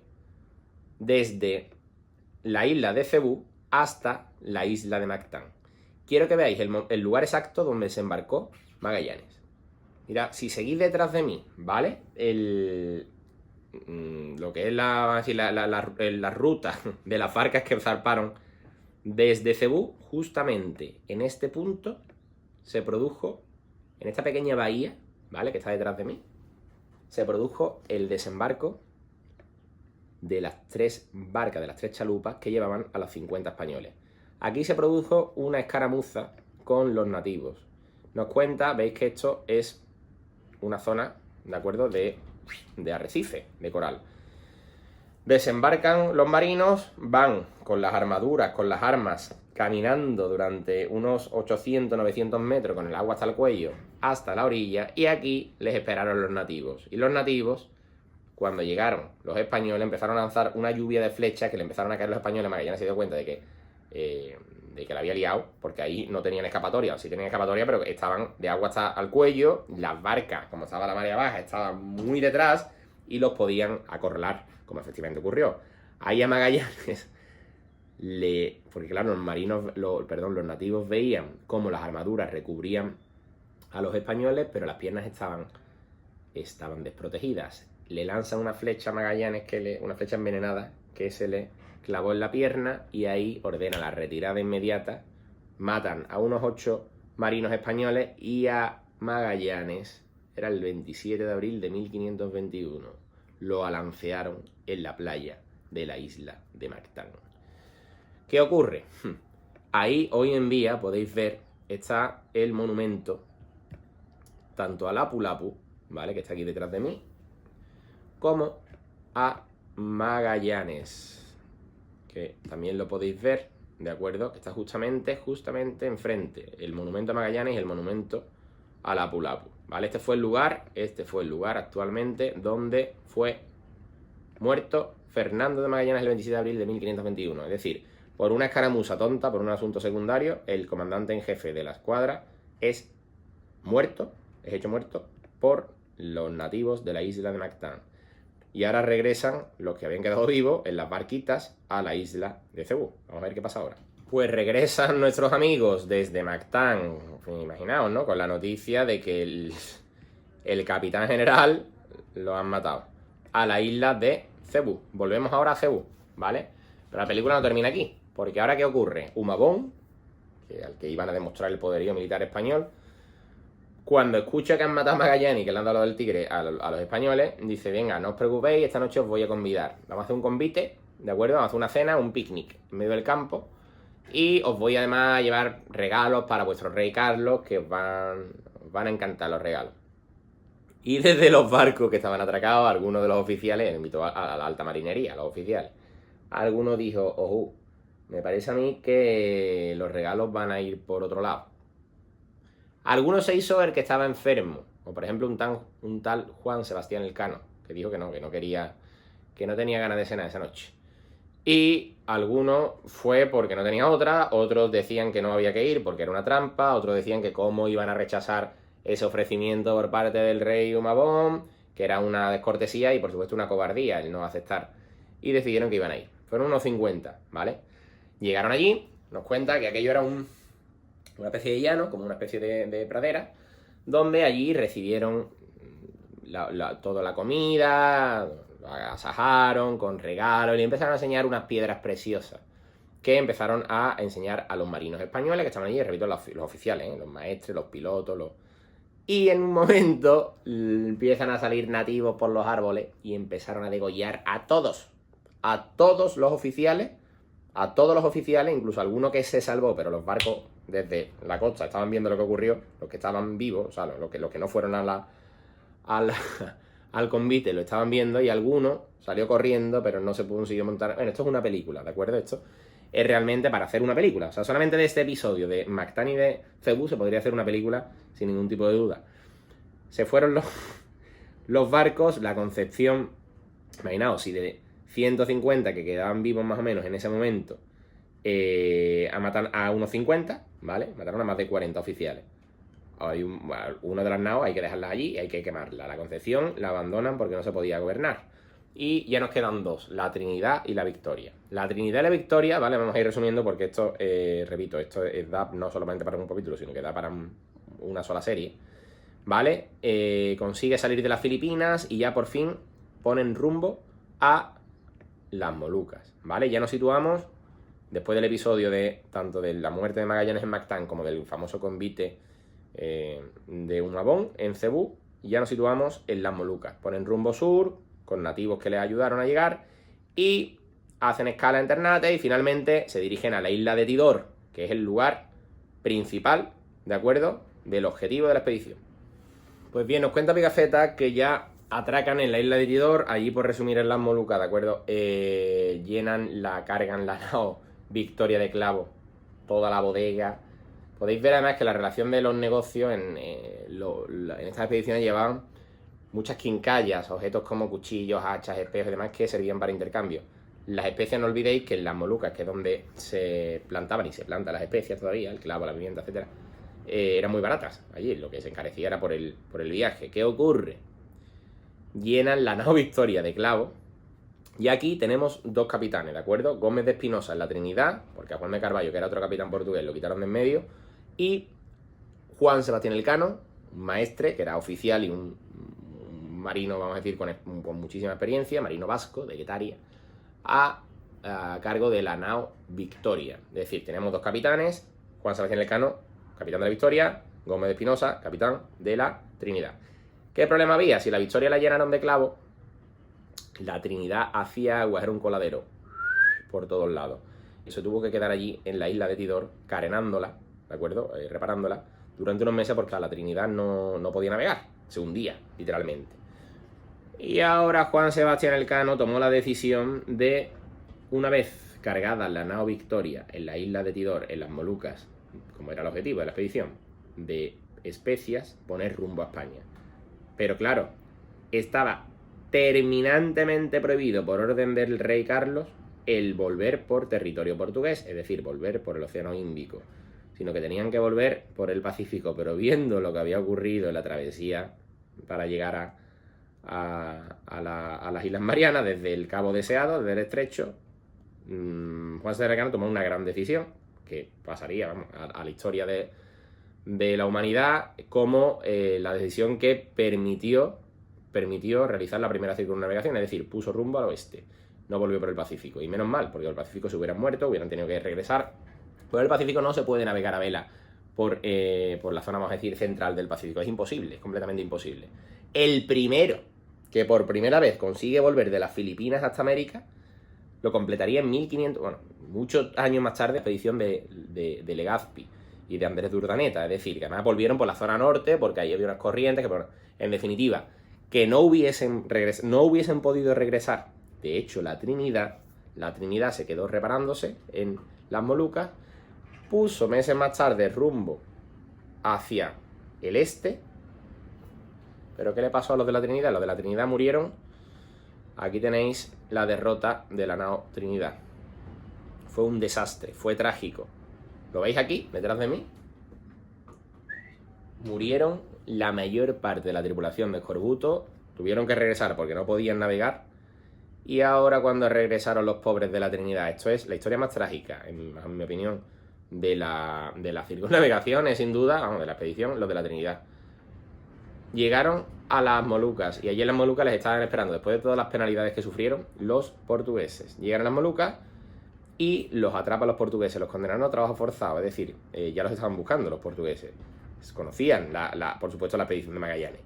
desde la isla de Cebú hasta la isla de Mactán. Quiero que veáis el lugar exacto donde se embarcó Magallanes. Mira, si seguís detrás de mí, ¿vale? Lo que es la ruta de las barcas que zarparon desde Cebú, justamente en este punto se produjo, en esta pequeña bahía, ¿vale? Que está detrás de mí, se produjo el desembarco de las 3 barcas, de las 3 chalupas que llevaban a los 50 españoles. Aquí se produjo una escaramuza con los nativos. Nos cuenta, veis que esto es una zona, ¿de acuerdo?, de arrecife, de coral. Desembarcan los marinos, van con las armaduras, con las armas, caminando durante unos 800-900 metros con el agua hasta el cuello, hasta la orilla, y aquí les esperaron los nativos. Y los nativos, cuando llegaron los españoles, empezaron a lanzar una lluvia de flechas que le empezaron a caer los españoles. Magallanes se dio cuenta de que la había liado, porque ahí no tenían escapatoria, o sí tenían escapatoria, pero estaban de agua hasta al cuello, las barcas, como estaba la marea baja, estaban muy detrás y los podían acorralar, como efectivamente ocurrió. Ahí a Magallanes porque claro, los nativos veían cómo las armaduras recubrían a los españoles, pero las piernas estaban desprotegidas. Le lanzan una flecha a Magallanes, una flecha envenenada, que se le clavó en la pierna, y ahí ordena la retirada inmediata. Matan a unos 8 marinos españoles y a Magallanes, era el 27 de abril de 1521, lo alancearon en la playa de la isla de Mactán. ¿Qué ocurre? Ahí hoy en día podéis ver, está el monumento tanto a Lapu Lapu, ¿vale?, que está aquí detrás de mí, como a Magallanes, que también lo podéis ver, ¿de acuerdo? Que está justamente enfrente, el monumento a Magallanes y el monumento a Lapu Lapu, ¿vale? Este fue el lugar actualmente donde fue muerto Fernando de Magallanes el 27 de abril de 1521. Es decir, por una escaramuza tonta, por un asunto secundario, el comandante en jefe de la escuadra es hecho muerto por los nativos de la isla de Mactán. Y ahora regresan los que habían quedado vivos en las barquitas a la isla de Cebú. Vamos a ver qué pasa ahora. Pues regresan nuestros amigos desde Mactán, imaginaos, ¿no? Con la noticia de que el capitán general lo han matado. A la isla de Cebú. Volvemos ahora a Cebú, ¿vale? Pero la película no termina aquí. Porque ahora, ¿qué ocurre? Humabón, al que iban a demostrar el poderío militar español, cuando escucha que han matado a Magallanes y que le han dado lo del tigre a los españoles, dice, venga, no os preocupéis, esta noche os voy a convidar. Vamos a hacer un convite, ¿de acuerdo? Vamos a hacer una cena, un picnic en medio del campo. Y os voy además a llevar regalos para vuestro rey Carlos, que os van a encantar los regalos. Y desde los barcos que estaban atracados, algunos de los oficiales, invitó a la alta marinería, a los oficiales, alguno dijo, ojo, me parece a mí que los regalos van a ir por otro lado. Alguno se hizo el que estaba enfermo, o por ejemplo un tal Juan Sebastián Elcano, que dijo que no quería, que no tenía ganas de cenar esa noche. Y alguno fue porque no tenía otra, otros decían que no había que ir porque era una trampa, otros decían que cómo iban a rechazar ese ofrecimiento por parte del rey Humabón, que era una descortesía y por supuesto una cobardía el no aceptar. Y decidieron que iban a ir. Fueron unos 50, ¿vale? Llegaron allí, nos cuenta que aquello era una especie de llano, como una especie de pradera, donde allí recibieron toda la comida, agasajaron con regalos y le empezaron a enseñar unas piedras preciosas que empezaron a enseñar a los marinos españoles que estaban allí, repito, los oficiales, los maestres, los pilotos, Y en un momento empiezan a salir nativos por los árboles y empezaron a degollar a todos los oficiales, incluso alguno que se salvó, pero los barcos desde la costa estaban viendo lo que ocurrió, los que estaban vivos, o sea, los que no fueron al convite lo estaban viendo y alguno salió corriendo, pero no se pudo conseguir montar. Bueno, esto es una película, ¿de acuerdo? Esto es realmente para hacer una película. O sea, solamente de este episodio de Mactán y de Cebú se podría hacer una película sin ningún tipo de duda. Se fueron los barcos, la Concepción, imaginaos, si de 150 que quedaban vivos más o menos en ese momento, a matar a unos 50, ¿vale? Mataron a más de 40 oficiales. Una de las naos hay que dejarla allí y hay que quemarla. La Concepción la abandonan porque no se podía gobernar. Y ya nos quedan dos, la Trinidad y la Victoria. La Trinidad y la Victoria, ¿vale? Vamos a ir resumiendo porque esto, repito, esto da no solamente para un capítulo, sino que da para una sola serie, ¿vale? Consigue salir de las Filipinas y ya por fin ponen rumbo a las Molucas, ¿vale? Ya nos situamos, después del episodio tanto de la muerte de Magallanes en Mactán como del famoso convite de Humabón en Cebú, ya nos situamos en las Molucas. Ponen rumbo sur, con nativos que les ayudaron a llegar, y hacen escala en Ternate y finalmente se dirigen a la isla de Tidor, que es el lugar principal, ¿de acuerdo?, del objetivo de la expedición. Pues bien, nos cuenta Pigafetta que ya atracan en la isla de Tidor, allí por resumir en las Molucas, ¿de acuerdo? Cargan la nao Victoria de Clavo, toda la bodega. Podéis ver además que la relación de los negocios en estas expediciones llevaban muchas quincallas, objetos como cuchillos, hachas, espejos y demás que servían para intercambio. Las especias, no olvidéis que en las Molucas, que es donde se plantaban y se plantan las especias todavía, el clavo, la pimienta, etcétera, eran muy baratas. Allí lo que se encarecía era por el viaje. ¿Qué ocurre? Llenan la nao Victoria de clavo y aquí tenemos dos capitanes, ¿de acuerdo? Gómez de Espinosa en la Trinidad, porque a Juan de Carvalho, que era otro capitán portugués, lo quitaron de en medio, y Juan Sebastián Elcano, un maestre, que era oficial y un marino, vamos a decir, con muchísima experiencia, marino vasco, de Guetaria, a cargo de la nao Victoria. Es decir, tenemos dos capitanes, Juan Sebastián Elcano, capitán de la Victoria, Gómez de Espinosa, capitán de la Trinidad. ¿Qué problema había? Si la Victoria la llenaron de clavo, la Trinidad hacía agua, era un coladero por todos lados. Y se tuvo que quedar allí en la isla de Tidor, carenándola, ¿de acuerdo? Reparándola durante unos meses porque la Trinidad no podía navegar, se hundía, literalmente. Y ahora Juan Sebastián Elcano tomó la decisión de, una vez cargada la nao Victoria en la isla de Tidor, en las Molucas, como era el objetivo de la expedición, de especias, poner rumbo a España. Pero claro, estaba terminantemente prohibido por orden del rey Carlos el volver por territorio portugués, es decir, volver por el Océano Índico, sino que tenían que volver por el Pacífico. Pero viendo lo que había ocurrido en la travesía para llegar a las Islas Marianas desde el Cabo Deseado, desde el estrecho. Juan Sebastián Elcano tomó una gran decisión que pasaría, vamos, a la historia de la humanidad como la decisión que permitió realizar la primera circunnavegación, es decir, puso rumbo al oeste, no volvió por el Pacífico, y menos mal, porque el Pacífico se hubieran muerto, hubieran tenido que regresar. Por el Pacífico no se puede navegar a vela por la zona, vamos a decir, central del Pacífico, es imposible, es completamente imposible. El primero que por primera vez consigue volver de las Filipinas hasta América lo completaría en 1500, bueno, muchos años más tarde, la expedición de Legazpi y de Andrés de Urdaneta, es decir, que además volvieron por la zona norte, porque ahí había unas corrientes que, bueno, en definitiva, que no hubiesen podido regresar. De hecho, la Trinidad se quedó reparándose en las Molucas, puso meses más tarde rumbo hacia el este. ¿Pero qué le pasó a los de la Trinidad? Los de la Trinidad murieron. Aquí tenéis la derrota de la nao Trinidad. Fue un desastre, fue trágico. ¿Lo veis aquí, detrás de mí? Murieron la mayor parte de la tripulación de Escorbuto. Tuvieron que regresar porque no podían navegar. Y ahora cuando regresaron los pobres de la Trinidad, esto es la historia más trágica, en mi opinión, de la circunnavegación, es sin duda, vamos, de la expedición, los de la Trinidad. Llegaron a las Molucas y allí en las Molucas les estaban esperando, después de todas las penalidades que sufrieron, los portugueses. Llegan a las Molucas y los atrapan los portugueses, los condenaron a trabajo forzado, es decir, ya los estaban buscando los portugueses. Conocían, por supuesto, la expedición de Magallanes.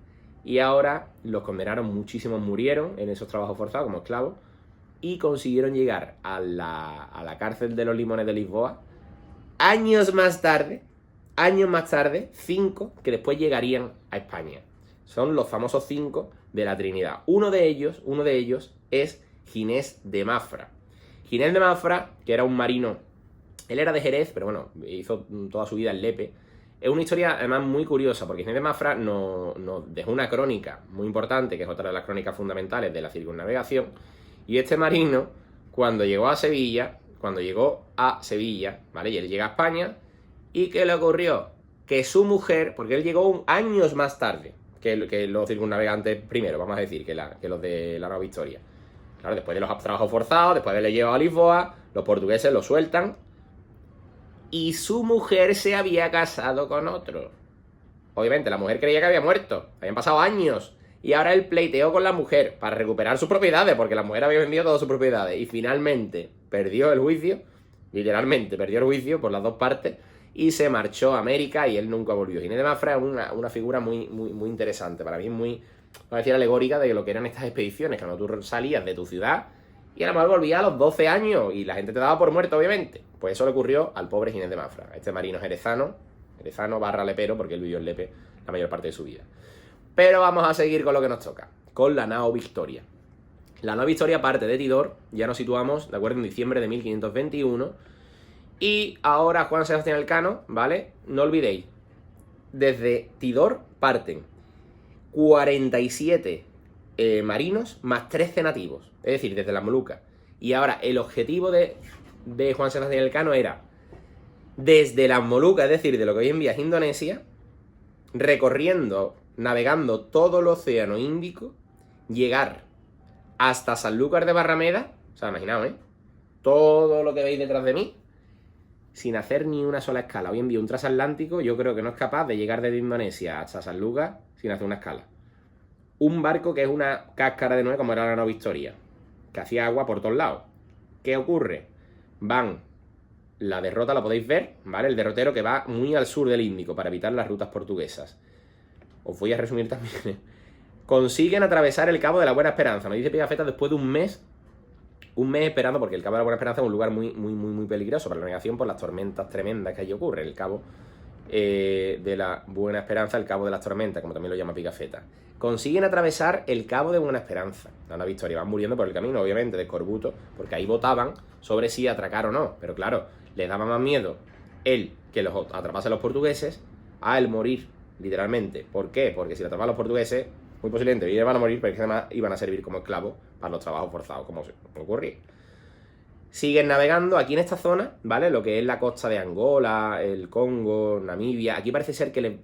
Y ahora los condenaron, muchísimos murieron en esos trabajos forzados como esclavos y consiguieron llegar a la cárcel de los Limones de Lisboa años más tarde, 5 que después llegarían a España. Son los famosos 5 de la Trinidad. Uno de ellos es Ginés de Mafra. Ginés de Mafra, que era un marino, él era de Jerez, pero bueno, hizo toda su vida en Lepe. Es una historia además muy curiosa, porque Ginés de Mafra nos dejó una crónica muy importante, que es otra de las crónicas fundamentales de la circunnavegación. Y este marino, cuando llegó a Sevilla, ¿vale? Y él llega a España, ¿y qué le ocurrió? Que su mujer, porque él llegó años más tarde que los circunnavegantes primero, vamos a decir, que los de la Nueva Victoria. Claro, después de los trabajos forzados, después de haberle llevado a Lisboa, los portugueses lo sueltan y su mujer se había casado con otro. Obviamente, la mujer creía que había muerto, habían pasado años, y ahora él pleiteó con la mujer para recuperar sus propiedades, porque la mujer había vendido todas sus propiedades, y finalmente perdió el juicio, literalmente perdió el juicio por las dos partes, y se marchó a América y él nunca volvió. Ginés de Mafra es una figura muy, muy, muy interesante, para mí es muy, vamos a decir, alegórica de lo que eran estas expediciones, cuando tú salías de tu ciudad y a lo mejor volvías a los 12 años y la gente te daba por muerto, obviamente. Pues eso le ocurrió al pobre Ginés de Mafra, este marino jerezano barra lepero, porque él vivió en Lepe la mayor parte de su vida. Pero vamos a seguir con lo que nos toca, con la nao Victoria. La nao Victoria parte de Tidor, ya nos situamos, de acuerdo, en diciembre de 1521. Y ahora Juan Sebastián Elcano, ¿vale? No olvidéis, desde Tidor parten 47 marinos más 13 nativos, es decir, desde las Molucas. Y ahora el objetivo de Juan Sebastián Elcano era, desde las Molucas, es decir, de lo que hoy en día es Indonesia, recorriendo, navegando todo el océano Índico, llegar hasta Sanlúcar de Barrameda, o sea, imaginaos, todo lo que veis detrás de mí, sin hacer ni una sola escala. Hoy en día un transatlántico yo creo que no es capaz de llegar desde Indonesia hasta Sanlúcar sin hacer una escala. Un barco que es una cáscara de nuez como era la Nueva Victoria, que hacía agua por todos lados. ¿Qué ocurre? La derrota la podéis ver, ¿vale? El derrotero que va muy al sur del Índico para evitar las rutas portuguesas. Os voy a resumir también. Consiguen atravesar el Cabo de la Buena Esperanza. Me dice Pigafetta después de un mes esperando, porque el Cabo de la Buena Esperanza es un lugar muy, muy, muy, muy peligroso para la navegación por las tormentas tremendas que allí ocurren. El Cabo de la Buena Esperanza, el Cabo de las Tormentas, como también lo llama Pigafetta. Consiguen atravesar el Cabo de Buena Esperanza. La Nueva Victoria van muriendo por el camino, obviamente, de Escorbuto, porque ahí votaban sobre si atracar o no. Pero claro, les daba más miedo él que los atrapasen los portugueses a él morir, literalmente. ¿Por qué? Porque si lo atrapaban los portugueses, muy posiblemente iban a morir, pero es que además iban a servir como esclavos para los trabajos forzados, como ocurría. Siguen navegando aquí en esta zona, ¿vale? Lo que es la costa de Angola, el Congo, Namibia. Aquí parece ser que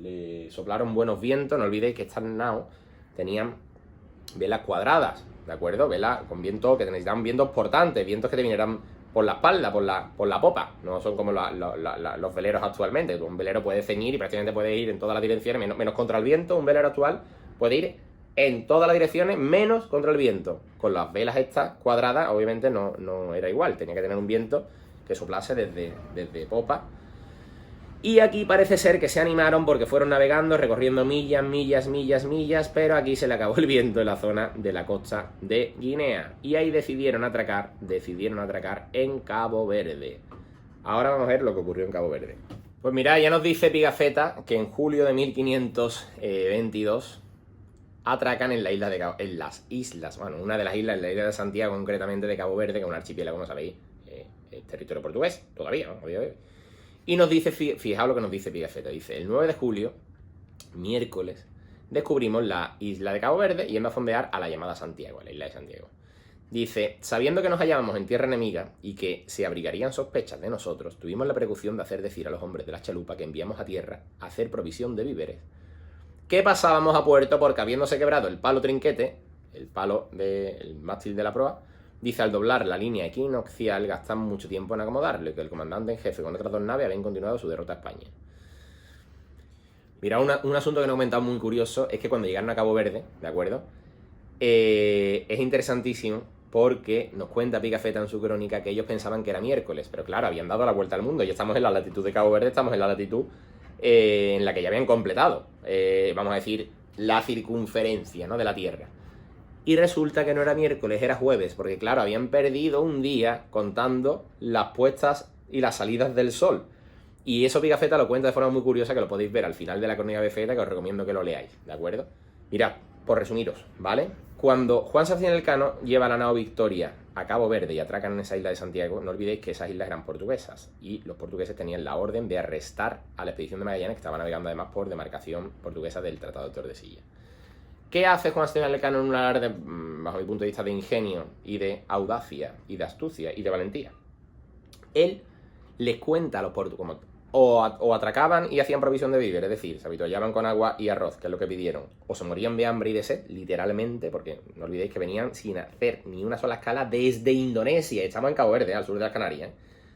le soplaron buenos vientos. No olvidéis que estas naos tenían velas cuadradas, ¿de acuerdo? Velas con viento, que necesitaban vientos portantes, vientos que te vinieran por la espalda, por la popa. No son como los veleros actualmente. Un velero puede ceñir y prácticamente puede ir en todas las direcciones, menos contra el viento. Un velero actual puede ir en todas las direcciones, menos contra el viento. Con las velas estas cuadradas, obviamente no era igual. Tenía que tener un viento que soplase desde popa. Y aquí parece ser que se animaron porque fueron navegando, recorriendo millas, pero aquí se le acabó el viento en la zona de la costa de Guinea. Y ahí decidieron atracar en Cabo Verde. Ahora vamos a ver lo que ocurrió en Cabo Verde. Pues mirad, ya nos dice Pigafetta que en julio de 1522 atracan en la isla de Cabo, en las islas, bueno, una de las islas, en la isla de Santiago concretamente de Cabo Verde, que es un archipiélago, como sabéis, es territorio portugués, todavía, ¿no? A día de hoy. Y nos dice, fijaos lo que nos dice Pigafetta, dice, el 9 de julio, miércoles, descubrimos la isla de Cabo Verde yendo a fondear a la llamada Santiago, a la isla de Santiago. Dice, sabiendo que nos hallábamos en tierra enemiga y que se abrigarían sospechas de nosotros, tuvimos la precaución de hacer decir a los hombres de la chalupa que enviamos a tierra a hacer provisión de víveres, que pasábamos a puerto porque habiéndose quebrado el palo trinquete, el palo del mástil de la proa, dice, al doblar la línea equinoccial gastamos mucho tiempo en acomodarlo y que el comandante en jefe con otras dos naves habían continuado su derrota a España. Mira, un asunto que no he comentado muy curioso es que cuando llegaron a Cabo Verde, ¿de acuerdo? Es interesantísimo porque nos cuenta Pigafetta en su crónica que ellos pensaban que era miércoles, pero claro, habían dado la vuelta al mundo. Ya estamos en la latitud de Cabo Verde, estamos en la latitud en la que ya habían completado, vamos a decir, la circunferencia, ¿no?, de la Tierra. Y resulta que no era miércoles, era jueves, porque claro, habían perdido un día contando las puestas y las salidas del sol. Y eso Pigafetta lo cuenta de forma muy curiosa, que lo podéis ver al final de la crónica de Pigafetta, que os recomiendo que lo leáis, ¿de acuerdo? Mirad, por resumiros, ¿vale? Cuando Juan Sebastián Elcano lleva la nao Victoria a Cabo Verde y atracan en esa isla de Santiago, no olvidéis que esas islas eran portuguesas y los portugueses tenían la orden de arrestar a la expedición de Magallanes, que estaba navegando además por demarcación portuguesa del Tratado de Tordesillas. ¿Qué hace Juan Sebastián Elcano en un alarde, bajo mi punto de vista, de ingenio y de audacia y de astucia y de valentía? Él les cuenta a los portugueses, o atracaban y hacían provisión de víveres, es decir, se avituallaban con agua y arroz, que es lo que pidieron, o se morían de hambre y de sed, literalmente, porque no olvidéis que venían sin hacer ni una sola escala desde Indonesia. Estamos en Cabo Verde, al sur de las Canarias, ¿eh?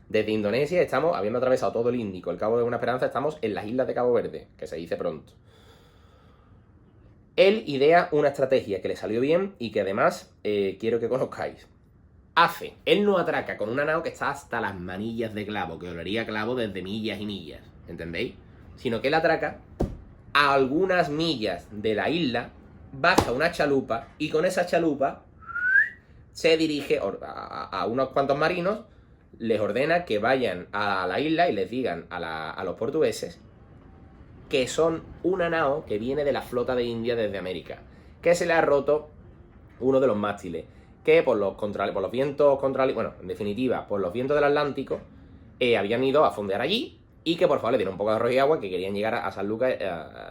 Desde Indonesia estamos, habiendo atravesado todo el Índico, el Cabo de Buena Esperanza, estamos en las islas de Cabo Verde, que se dice pronto. Él idea una estrategia que le salió bien y que además quiero que conozcáis. Él no atraca con una nao que está hasta las manillas de clavo, que olería clavo desde millas y millas, ¿entendéis? Sino que él atraca a algunas millas de la isla, baja una chalupa y con esa chalupa se dirige a unos cuantos marinos, les ordena que vayan a la isla y les digan a los portugueses que son una nao que viene de la flota de India desde América, que se le ha roto uno de los mástiles, que por los vientos bueno, en definitiva, por los vientos del Atlántico, habían ido a fondear allí y que por favor le dieron un poco de arroz y agua, que querían llegar a San Lucas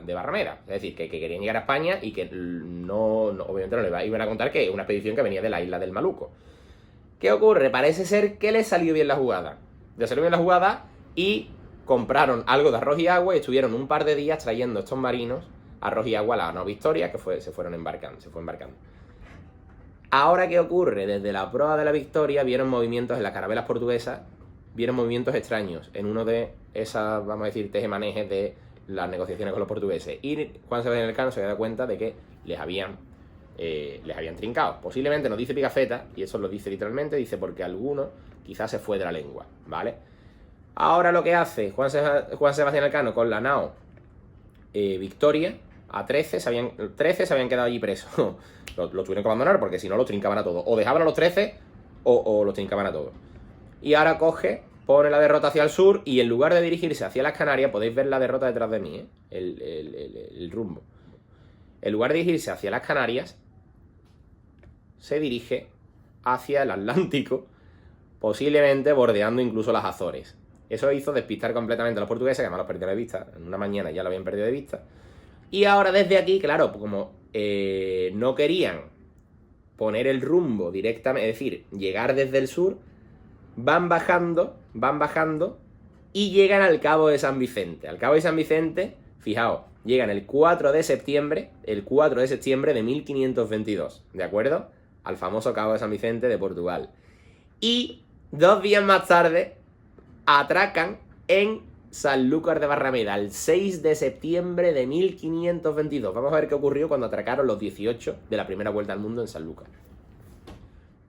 de Barrameda, es decir, que querían llegar a España y que obviamente no le iban a contar que es una expedición que venía de la isla del Maluco. ¿Qué ocurre? Parece ser que les salió bien la jugada. Les salió bien la jugada y compraron algo de arroz y agua y estuvieron un par de días trayendo estos marinos arroz y agua a la nao Victoria, que se fue embarcando. Ahora, ¿qué ocurre? Desde la proa de la Victoria vieron movimientos en las carabelas portuguesas, vieron movimientos extraños en uno de esas, vamos a decir, tejemanejes de las negociaciones con los portugueses. Y Juan Sebastián Elcano se había dado cuenta de que les habían trincado. Posiblemente, nos dice Pigafetta, y eso lo dice literalmente, dice porque alguno quizás se fue de la lengua, ¿vale? Ahora lo que hace Juan Sebastián Elcano con la nao Victoria, a 13 se habían quedado allí presos. Lo tuvieron que abandonar porque si no los trincaban a todos. O dejaban a los 13 o los trincaban a todos. Y ahora pone la derrota hacia el sur y en lugar de dirigirse hacia las Canarias, podéis ver la derrota detrás de mí, el rumbo. En lugar de dirigirse hacia las Canarias, se dirige hacia el Atlántico, posiblemente bordeando incluso las Azores. Eso hizo despistar completamente a los portugueses, que además los perdieron de vista. En una mañana ya lo habían perdido de vista. Y ahora desde aquí, claro, como no querían poner el rumbo directamente, es decir, llegar desde el sur, van bajando y llegan al Cabo de San Vicente. Al Cabo de San Vicente Fijaos, llegan el 4 de septiembre de 1522, ¿de acuerdo? Al famoso Cabo de San Vicente de Portugal. Y 2 días más tarde atracan en Sanlúcar de Barrameda, el 6 de septiembre de 1522. Vamos a ver qué ocurrió cuando atracaron los 18 de la primera vuelta al mundo en Sanlúcar.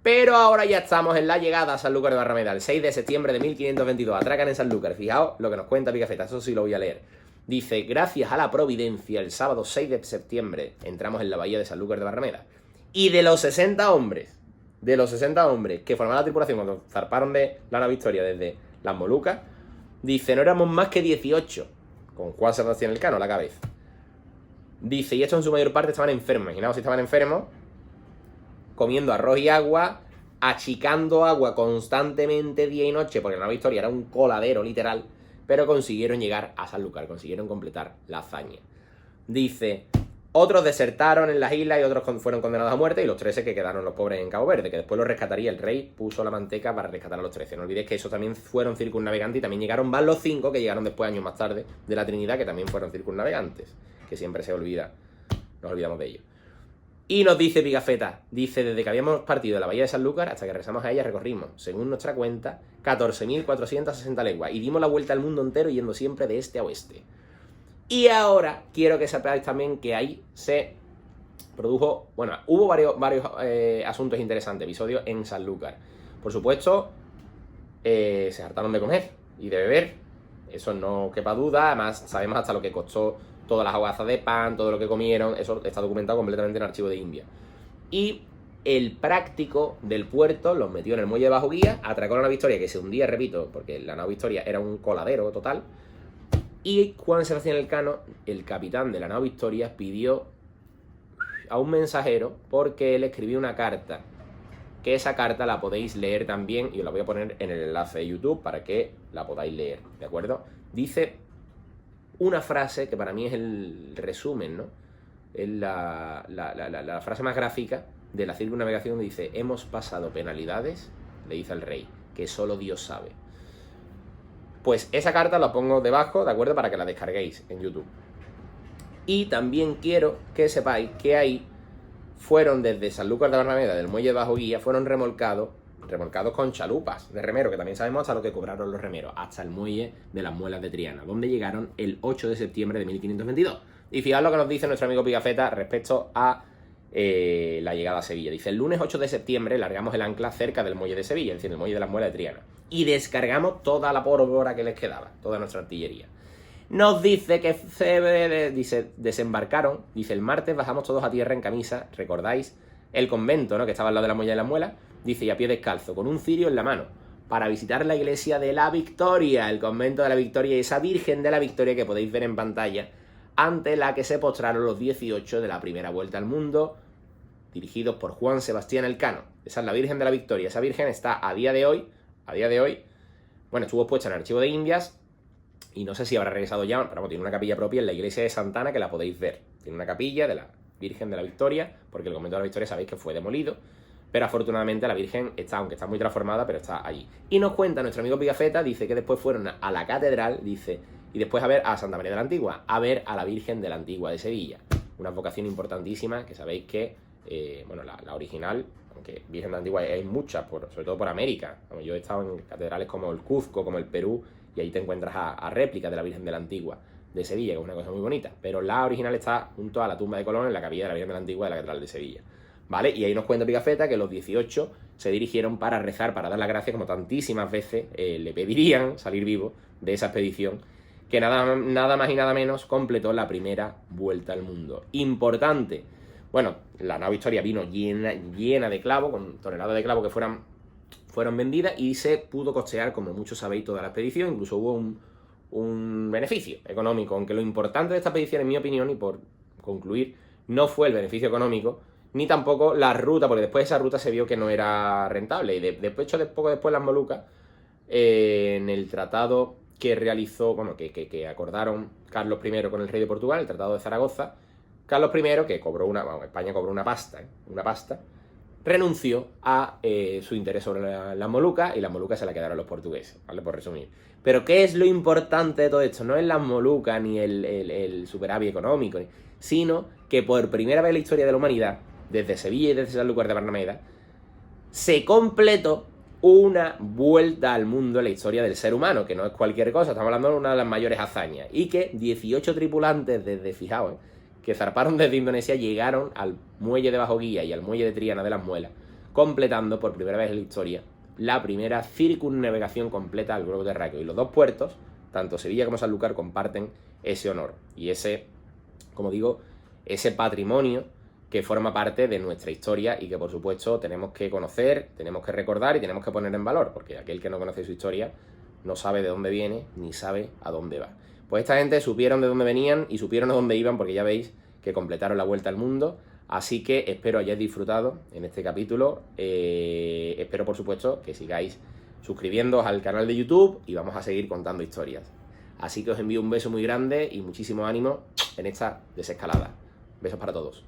Pero ahora ya estamos en la llegada a Sanlúcar de Barrameda, el 6 de septiembre de 1522. Atracan en Sanlúcar. Fijaos lo que nos cuenta Pigafetta, eso sí lo voy a leer. Dice, gracias a la providencia, el sábado 6 de septiembre entramos en la bahía de Sanlúcar de Barrameda. Y de los 60 hombres que formaban la tripulación cuando zarparon de la nave Victoria desde las Molucas, dice, no éramos más que 18, con Juan Sebastián Elcano a la cabeza. Dice, y estos en su mayor parte estaban enfermos. Imaginaos si estaban enfermos, comiendo arroz y agua, achicando agua constantemente día y noche, porque la nave Victoria era un coladero literal, pero consiguieron llegar a Sanlúcar, consiguieron completar la hazaña. Dice, otros desertaron en las islas y otros fueron condenados a muerte, y los 13 que quedaron los pobres en Cabo Verde, que después los rescataría el rey, puso la manteca para rescatar a los 13. No olvidéis que esos también fueron circunnavegantes y también llegaron más los 5 que llegaron después, años más tarde, de la Trinidad, que también fueron circunnavegantes, que siempre se olvida, nos olvidamos de ellos. Y nos dice Pigafetta, dice, desde que habíamos partido de la bahía de Sanlúcar hasta que regresamos a ella recorrimos, según nuestra cuenta, 14.460 leguas y dimos la vuelta al mundo entero yendo siempre de este a oeste. Y ahora quiero que sepáis también que ahí se produjo, bueno, hubo varios asuntos interesantes, episodios en Sanlúcar. Por supuesto, se hartaron de comer y de beber, eso no quepa duda, además sabemos hasta lo que costó todas las hogazas de pan, todo lo que comieron, eso está documentado completamente en el archivo de India. Y el práctico del puerto los metió en el muelle de bajo guía, atracó la nave Victoria, que se hundía, repito, porque la nave Victoria era un coladero total, y Juan Sebastián Elcano, el capitán de la nave Victoria, pidió a un mensajero porque él escribió una carta, que esa carta la podéis leer también, y os la voy a poner en el enlace de YouTube para que la podáis leer, ¿de acuerdo? Dice una frase que para mí es el resumen, ¿no? Es la frase más gráfica de la circunnavegación, dice, hemos pasado penalidades, le dice al rey, que solo Dios sabe. Pues esa carta la pongo debajo, ¿de acuerdo? Para que la descarguéis en YouTube. Y también quiero que sepáis que ahí fueron desde Sanlúcar de Barrameda, del muelle de bajo guía, fueron remolcados con chalupas de remero, que también sabemos hasta lo que cobraron los remeros, hasta el muelle de las Muelas de Triana, donde llegaron el 8 de septiembre de 1522. Y fijaos lo que nos dice nuestro amigo Pigafetta respecto a la llegada a Sevilla. Dice, el lunes 8 de septiembre largamos el ancla cerca del muelle de Sevilla, es decir, el muelle de las Muelas de Triana, y descargamos toda la pólvora que les quedaba, toda nuestra artillería. Nos dice que desembarcaron, dice, el martes bajamos todos a tierra en camisa, ¿recordáis? El convento, ¿no?, que estaba al lado de la muelle de las Muelas, dice, y a pie descalzo, con un cirio en la mano, para visitar la iglesia de la Victoria, el convento de la Victoria, y esa Virgen de la Victoria que podéis ver en pantalla, ante la que se postraron los 18 de la primera vuelta al mundo, dirigidos por Juan Sebastián Elcano. Esa es la Virgen de la Victoria. Esa Virgen está a día de hoy, bueno, estuvo expuesta en el archivo de Indias, y no sé si habrá regresado ya, pero tiene una capilla propia en la iglesia de Santana que la podéis ver. Tiene una capilla de la Virgen de la Victoria, porque el convento de la Victoria sabéis que fue demolido, pero afortunadamente la Virgen está, aunque está muy transformada, pero está allí. Y nos cuenta nuestro amigo Pigafetta, dice que después fueron a la catedral, dice, y después a ver a Santa María de la Antigua, a ver a la Virgen de la Antigua de Sevilla. Una vocación importantísima, que sabéis que, bueno, la original, aunque Virgen de la Antigua hay muchas, sobre todo por América. Yo he estado en catedrales como el Cuzco, como el Perú, y ahí te encuentras a réplicas de la Virgen de la Antigua de Sevilla, que es una cosa muy bonita. Pero la original está junto a la tumba de Colón, en la capilla de la Virgen de la Antigua de la Catedral de Sevilla. ¿Vale? Y ahí nos cuenta Pigafetta que los 18 se dirigieron para rezar, para dar las gracias, como tantísimas veces le pedirían salir vivo de esa expedición, que nada más y nada menos completó la primera vuelta al mundo. Importante. Bueno, la nave Victoria vino llena de clavos, con toneladas de clavos que fueron vendidas, y se pudo costear, como muchos sabéis, toda la expedición. Incluso hubo un beneficio económico, aunque lo importante de esta expedición, en mi opinión, y por concluir, no fue el beneficio económico, ni tampoco la ruta, porque después esa ruta se vio que no era rentable. Y poco después las Molucas, en el tratado que realizó, bueno, que acordaron Carlos I con el rey de Portugal, el tratado de Zaragoza, Carlos I, que cobró España cobró una pasta, renunció a su interés sobre las Molucas y las Molucas se la quedaron los portugueses, ¿vale? Por resumir. Pero ¿qué es lo importante de todo esto? No es las Molucas ni el superávit económico, sino que por primera vez en la historia de la humanidad, desde Sevilla y desde Sanlúcar de Barrameda, se completó una vuelta al mundo en la historia del ser humano, que no es cualquier cosa, estamos hablando de una de las mayores hazañas, y que 18 tripulantes fijaos, que zarparon desde Indonesia, llegaron al muelle de Bajo Guía y al muelle de Triana de las Muelas, completando por primera vez en la historia la primera circunnavegación completa al globo terráqueo. Y los dos puertos, tanto Sevilla como Sanlúcar, comparten ese honor y ese, como digo, ese patrimonio que forma parte de nuestra historia y que, por supuesto, tenemos que conocer, tenemos que recordar y tenemos que poner en valor, porque aquel que no conoce su historia no sabe de dónde viene ni sabe a dónde va. Pues esta gente supieron de dónde venían y supieron a dónde iban, porque ya veis que completaron la vuelta al mundo. Así que espero hayáis disfrutado en este capítulo. Espero, por supuesto, que sigáis suscribiéndoos al canal de YouTube y vamos a seguir contando historias. Así que os envío un beso muy grande y muchísimo ánimo en esta desescalada. Besos para todos.